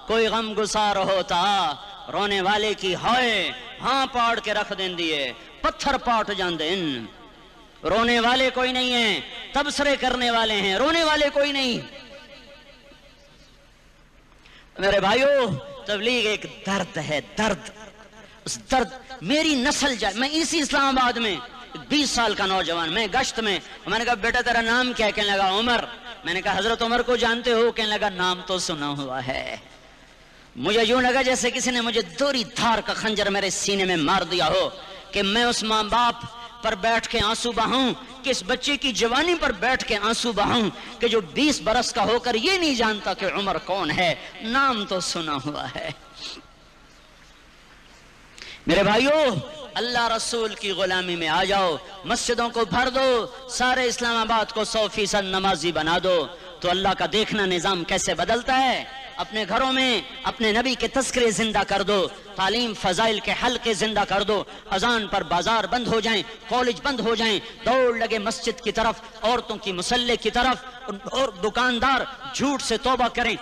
کوئی غم گسار ہوتا، رونے والے کی ہائے ہاں پاڑ کے رکھ دیں دیے، پتھر پاٹ جان دیں۔ رونے والے کوئی نہیں ہیں، تبصرے کرنے والے ہیں، رونے والے کوئی نہیں۔ میرے بھائیو تبلیغ ایک درد ہے، درد۔ اس درد میری نسل جائے، میں اسی اسلام آباد میں 20 سال کا نوجوان، میں گشت میں نے کہا بیٹا تیرا نام کیا ہے؟ کہنے لگا عمر۔ میں نے کہا حضرت عمر کو جانتے ہو؟ کہنے لگا نام تو سنا ہوا ہے۔ مجھے یوں لگا جیسے کسی نے مجھے دوری دھار کا خنجر میرے سینے میں مار دیا ہو، کہ میں اس ماں باپ پر بیٹھ کے آنسو بہاؤں، کہ اس بچے کی جوانی پر بیٹھ کے آنسو بہاؤں کہ جو 20 برس کا ہو کر یہ نہیں جانتا کہ عمر کون ہے، نام تو سنا ہوا ہے۔ میرے بھائیو اللہ رسول کی غلامی میں آ جاؤ، مسجدوں کو بھر دو، سارے اسلام آباد کو 100% نمازی بنا دو، تو اللہ کا دیکھنا نظام کیسے بدلتا ہے۔ اپنے گھروں میں اپنے نبی کے تذکرے زندہ کر دو، تعلیم فضائل کے حلقے زندہ کر دو، اذان پر بازار بند ہو جائیں، کالج بند ہو جائیں، دوڑ لگے مسجد کی طرف، عورتوں کی مصلے کی طرف، اور دکاندار جھوٹ سے توبہ کریں،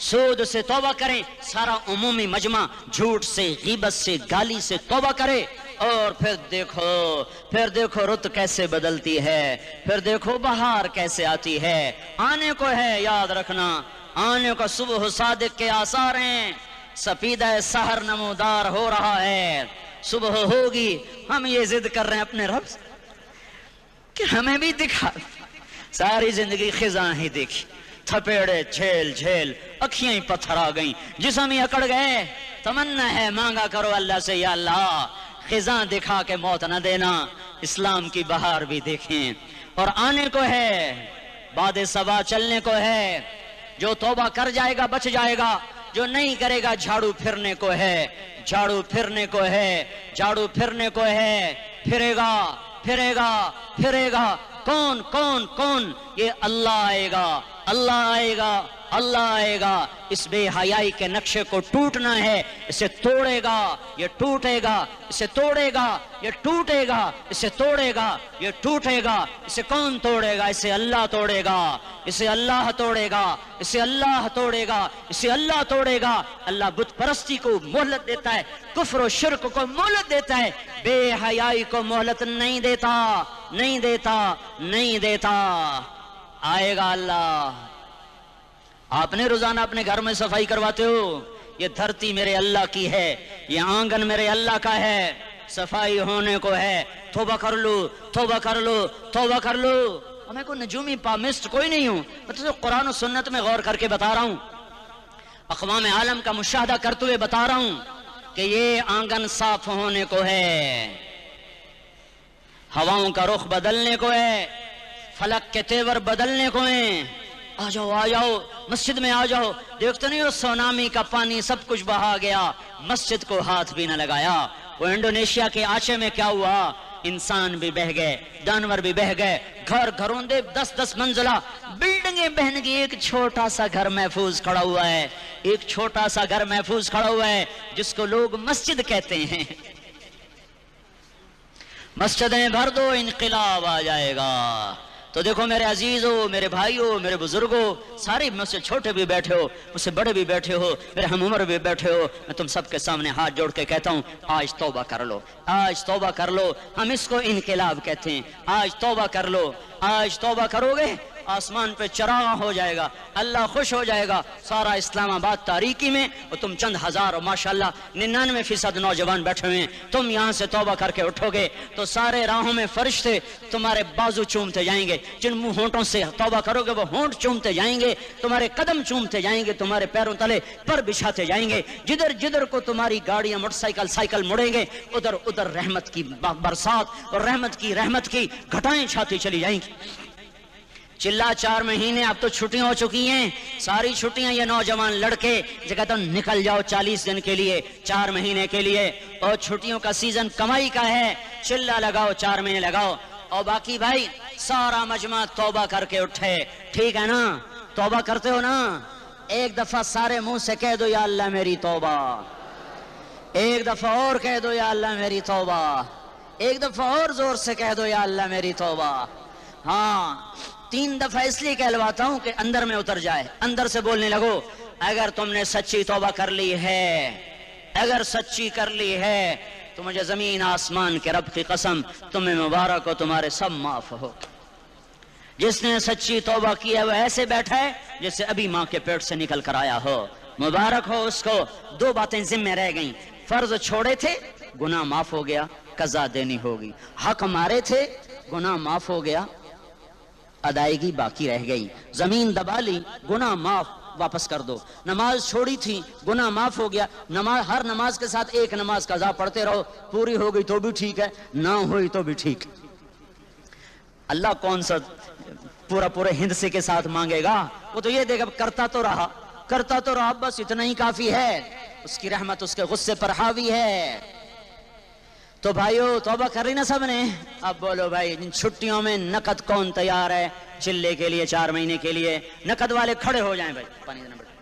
سود سے توبہ کریں، سارا عمومی مجمع جھوٹ سے، غیبت سے، گالی سے توبہ کرے، اور پھر دیکھو رت کیسے بدلتی ہے، پھر دیکھو بہار کیسے آتی ہے۔ آنے کو ہے، یاد رکھنا، آنے کا صبح صادق کے آثار ہیں، سفیدہ سحر نمودار ہو رہا ہے، صبح ہوگی۔ ہم یہ ضد کر رہے ہیں اپنے رب سے کہ ہمیں بھی دکھا۔ ساری زندگی خزاں ہی دیکھی، تھپیڑے جھیل جھیل، اکھیاں ہی پتھر آ گئیں، جسم ہی اکڑ گئے۔ تمنا ہے مانگا کرو اللہ سے، یا اللہ خزاں دکھا کے موت نہ دینا، اسلام کی بہار بھی دیکھیں۔ اور آنے کو ہے، باد صبا چلنے کو ہے، جو توبہ کر جائے گا بچ جائے گا، جو نہیں کرے گا جھاڑو پھرنے کو ہے، جھاڑو پھرنے کو ہے، جھاڑو پھرنے کو ہے، پھرے گا پھرے گا پھرے گا۔ کون کون کون؟ یہ اللہ آئے گا، اللہ آئے گا، اللہ آئے گا، اس بے حیائی کے نقشے کو ٹوٹنا ہے، اسے توڑے گا، یہ ٹوٹے گا، اسے توڑے گا، یہ ٹوٹے گا، اسے توڑے گا، یہ ٹوٹے گا۔ اسے کون توڑے گا؟ اسے اللہ توڑے گا، اسے اللہ توڑے گا، اسے اللہ توڑے گا، اسے اللہ توڑے گا۔ اللہ بت پرستی کو مہلت دیتا ہے، کفر و شرک کو مہلت دیتا ہے، بے حیائی کو مہلت نہیں دیتا، نہیں دیتا، نہیں دیتا۔ آئے گا اللہ۔ آپ نے روزانہ اپنے گھر میں صفائی کرواتے ہو؟ یہ دھرتی میرے اللہ کی ہے، یہ آنگن میرے اللہ کا ہے، صفائی ہونے کو ہے، توبہ کر لو، توبہ کر لو، توبہ کر لو۔ میں کوئی نجومی پامسٹ کوئی نہیں ہوں، میں تو قرآن و سنت میں غور کر کے بتا رہا ہوں، اقوام عالم کا مشاہدہ کرتے ہوئے بتا رہا ہوں کہ یہ آنگن صاف ہونے کو ہے، ہواؤں کا رخ بدلنے کو ہے، فلک کے تیور بدلنے کو ہیں۔ آ جاؤ، آ جاؤ، مسجد میں آ جاؤ۔ دیکھتے نہیں ہو سونامی کا پانی سب کچھ بہا گیا، مسجد کو ہاتھ بھی نہ لگایا۔ وہ انڈونیشیا کے آچے میں کیا ہوا؟ انسان بھی بہ گئے، جانور بھی بہ گئے، گھر گھروندے 10-10 منزلہ بلڈنگیں بہن گئی، ایک چھوٹا سا گھر محفوظ کھڑا ہوا ہے، ایک چھوٹا سا گھر محفوظ کھڑا ہوا ہے جس کو لوگ مسجد کہتے ہیں۔ مسجدیں بھر دو، انقلاب آ جائے گا۔ تو دیکھو میرے عزیزو، میرے بھائیو، میرے بزرگو، سارے مجھ سے چھوٹے بھی بیٹھے ہو، مجھ سے بڑے بھی بیٹھے ہو، میرے ہم عمر بھی بیٹھے ہو، میں تم سب کے سامنے ہاتھ جوڑ کے کہتا ہوں آج توبہ کر لو، آج توبہ کر لو۔ ہم اس کو انقلاب کہتے ہیں۔ آج توبہ کر لو، آج توبہ کرو گے آسمان پہ چراغ ہو جائے گا، اللہ خوش ہو جائے گا، سارا اسلام آباد تاریکی میں، اور تم چند ہزار اور ماشاءاللہ 99% نوجوان بیٹھے ہوئے ہیں، تم یہاں سے توبہ کر کے اٹھو گے تو سارے راہوں میں فرشتے تمہارے بازو چومتے جائیں گے، جن منہ ہونٹوں سے توبہ کرو گے وہ ہونٹ چومتے جائیں گے، تمہارے قدم چومتے جائیں گے، تمہارے پیروں تلے پر بچھاتے جائیں گے، جدھر جدھر کو تمہاری گاڑیاں موٹر سائیکل سائیکل مڑیں گے ادھر ادھر رحمت کی برسات اور رحمت کی گھٹائیں چھاتی چلی جائیں گی۔ چلا 4 مہینے، اب تو چھٹیاں ہو چکی ہیں، ساری چھٹیاں یہ نوجوان لڑکے جو کہتے ہیں نکل جاؤ 40 دن کے لیے، 4 مہینے کے لیے، اور چھٹیوں کا سیزن کمائی کا ہے، چلا لگاؤ 4 مہینے لگاؤ، اور باقی بھائی سارا مجمع توبہ کر کے اٹھے، ٹھیک ہے نا؟ توبہ کرتے ہو نا؟ ایک دفعہ سارے منہ سے کہہ دو یا اللہ میری توبہ، ایک دفعہ اور کہہ دو یا اللہ میری توبہ، ایک دفعہ اور زور سے کہہ دو یا اللہ میری توبہ۔ ہاں 3 دفعہ اس لیے کہلواتا ہوں کہ اندر میں اتر جائے، اندر سے بولنے لگو۔ اگر تم نے سچی توبہ کر لی ہے، اگر سچی کر لی ہے تو مجھے زمین آسمان کے رب کی قسم تمہیں مبارک ہو، تمہارے سب معاف ہو۔ جس نے سچی توبہ کی ہے وہ ایسے بیٹھا ہے جیسے ابھی ماں کے پیٹ سے نکل کر آیا ہو، مبارک ہو اس کو۔ 2 باتیں ذمہ رہ گئیں، فرض چھوڑے تھے گناہ معاف ہو گیا، قضا دینی ہوگی، حق مارے تھے گناہ معاف ہو گیا، ادائیگی باقی رہ گئی، زمین دبا لی گناہ معاف، واپس کر دو، نماز چھوڑی تھی گناہ معاف ہو گیا، ہر نماز کے ساتھ ایک نماز قضا پڑھتے رہو، پوری ہو گئی تو بھی ٹھیک ہے، نہ ہوئی تو بھی ٹھیک۔ اللہ کون سا پورے ہند سے کے ساتھ مانگے گا؟ وہ تو یہ دے گا کرتا تو رہا، بس اتنا ہی کافی ہے، اس کی رحمت اس کے غصے پر حاوی ہے۔ تو بھائیو توبہ کر لی نا سب نے؟ اب بولو بھائی ان چھٹیوں میں نقد کون تیار ہے چلے کے لیے 4 مہینے کے لیے؟ نقد والے کھڑے ہو جائیں بھائی، پانی دینا بیٹا۔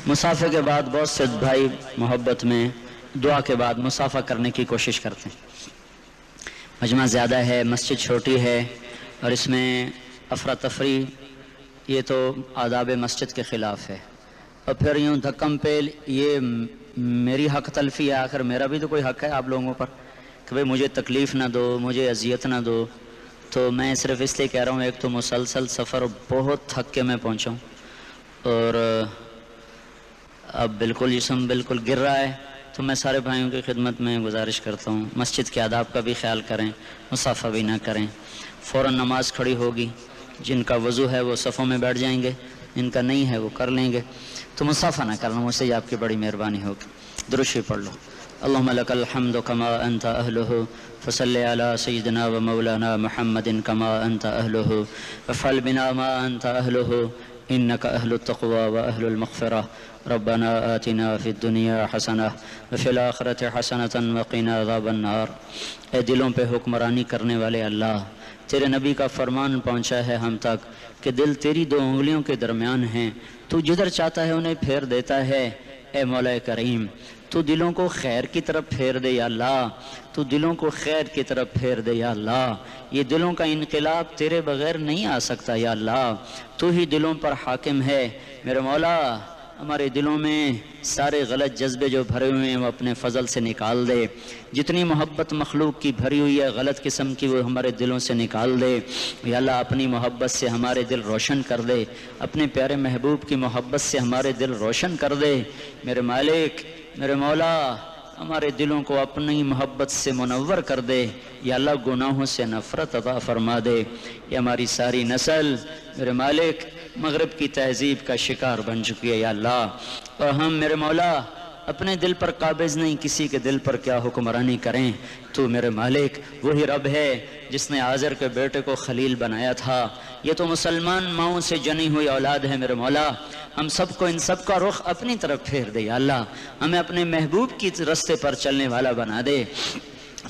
مسافہ کے بعد بہت سے بھائی محبت میں دعا کے بعد مسافہ کرنے کی کوشش کرتے ہیں۔ مجمع زیادہ ہے، مسجد چھوٹی ہے، اور اس میں افراتفری یہ تو آداب مسجد کے خلاف ہے، اور پھر یوں دھکم پیل، یہ میری حق تلفی ہے، آخر میرا بھی تو کوئی حق ہے آپ لوگوں پر کہ بھئی مجھے تکلیف نہ دو، مجھے اذیت نہ دو۔ تو میں صرف اس لیے کہہ رہا ہوں، ایک تو مسلسل سفر بہت تھک کے میں پہنچا ہوں، اور اب بالکل جسم بالکل گر رہا ہے، تو میں سارے بھائیوں کی خدمت میں گزارش کرتا ہوں مسجد کے آداب کا بھی خیال کریں، مسافہ بھی نہ کریں۔ فوراً نماز کھڑی ہوگی، جن کا وضو ہے وہ صفوں میں بیٹھ جائیں گے، جن کا نہیں ہے وہ کر لیں گے، تو مسافہ نہ کرنا، مجھ سے یہ آپ کی بڑی مہربانی ہوگی۔ درود شریف پڑھ لو۔ اللہم لک الحمد کما انت اہلہ فصلی علی سیدنا و مولانا محمد کما انت اہلہ وفعل بنا ما انت اہلہ انک اہل التقوی و اہل المغفرہ ربنا آتنا فی الدنیا حسنہ وفی الآخرۃ حسنۃ وقنا عذاب النار۔ اے دلوں پہ حکمرانی کرنے والے اللہ، تیرے نبی کا فرمان پہنچا ہے ہم تک کہ دل تیری دو انگلیوں کے درمیان ہیں، تو جدھر چاہتا ہے انہیں پھیر دیتا ہے۔ اے مولا کریم، تو دلوں کو خیر کی طرف پھیر دے یا اللہ، تو دلوں کو خیر کی طرف پھیر دے یا اللہ۔ یہ دلوں کا انقلاب تیرے بغیر نہیں آ سکتا یا اللہ، تو ہی دلوں پر حاکم ہے۔ میرے مولا ہمارے دلوں میں سارے غلط جذبے جو بھرے ہوئے ہیں وہ اپنے فضل سے نکال دے، جتنی محبت مخلوق کی بھری ہوئی ہے غلط قسم کی وہ ہمارے دلوں سے نکال دے یا اللہ۔ اپنی محبت سے ہمارے دل روشن کر دے، اپنے پیارے محبوب کی محبت سے ہمارے دل روشن کر دے۔ میرے مالک، میرے مولا، ہمارے دلوں کو اپنی محبت سے منور کر دے یا اللہ۔ گناہوں سے نفرت عطا فرما دے۔ یہ ہماری ساری نسل میرے مالک مغرب کی تہذیب کا شکار بن چکی ہے یا اللہ، اور ہم میرے مولا اپنے دل پر قابض نہیں، کسی کے دل پر کیا حکمرانی کریں۔ تو میرے مالک وہی رب ہے جس نے آزر کے بیٹے کو خلیل بنایا تھا۔ یہ تو مسلمان ماؤں سے جنی ہوئی اولاد ہے میرے مولا۔ ہم سب کو، ان سب کا رخ اپنی طرف پھیر دے یا اللہ۔ ہمیں اپنے محبوب کی رستے پر چلنے والا بنا دے،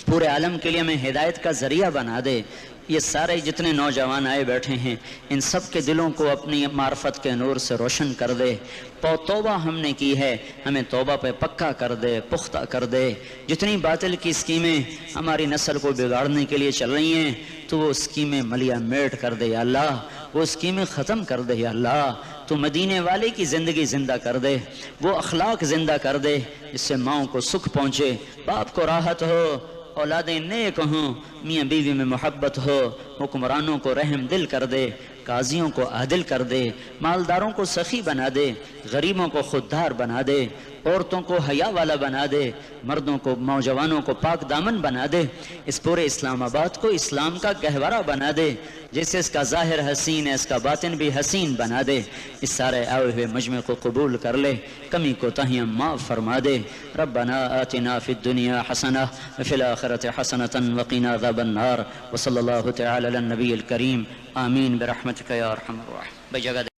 پورے عالم کے لیے ہمیں ہدایت کا ذریعہ بنا دے۔ یہ سارے جتنے نوجوان آئے بیٹھے ہیں ان سب کے دلوں کو اپنی معرفت کے نور سے روشن کر دے۔ توبہ ہم نے کی ہے، ہمیں توبہ پہ پکا کر دے، پختہ کر دے۔ جتنی باطل کی اسکیمیں ہماری نسل کو بگاڑنے کے لیے چل رہی ہیں تو وہ اسکیمیں ملیا میٹ کر دے یا اللہ، وہ اسکیمیں ختم کر دے یا اللہ۔ تو مدینے والے کی زندگی زندہ کر دے، وہ اخلاق زندہ کر دے جس سے ماؤں کو سکھ پہنچے، باپ کو راحت ہو، اولادیں نیک ہوں، میاں بیوی میں محبت ہو، حکمرانوں کو رحم دل کر دے، قاضیوں کو عادل کر دے، مالداروں کو سخی بنا دے، غریبوں کو خوددار بنا دے، عورتوں کو حیا والا بنا دے، مردوں کو، نوجوانوں کو پاک دامن بنا دے۔ اس پورے اسلام آباد کو اسلام کا گہوارہ بنا دے، جیسے اس کا ظاہر حسین ہے اس کا باطن بھی حسین بنا دے۔ اس سارے آئے ہوئے مجمع کو قبول کر لے، کمی کوتاہیاں معاف فرما دے۔ ربنا آتنا فی الدنیا حسنہ وفی الآخرۃ حسنۃ وقنا عذاب النار، وصلی اللہ تعالی علی النبی الکریم، آمین برحمتک یا ارحم الراحمین۔ بھائی جگہ دے۔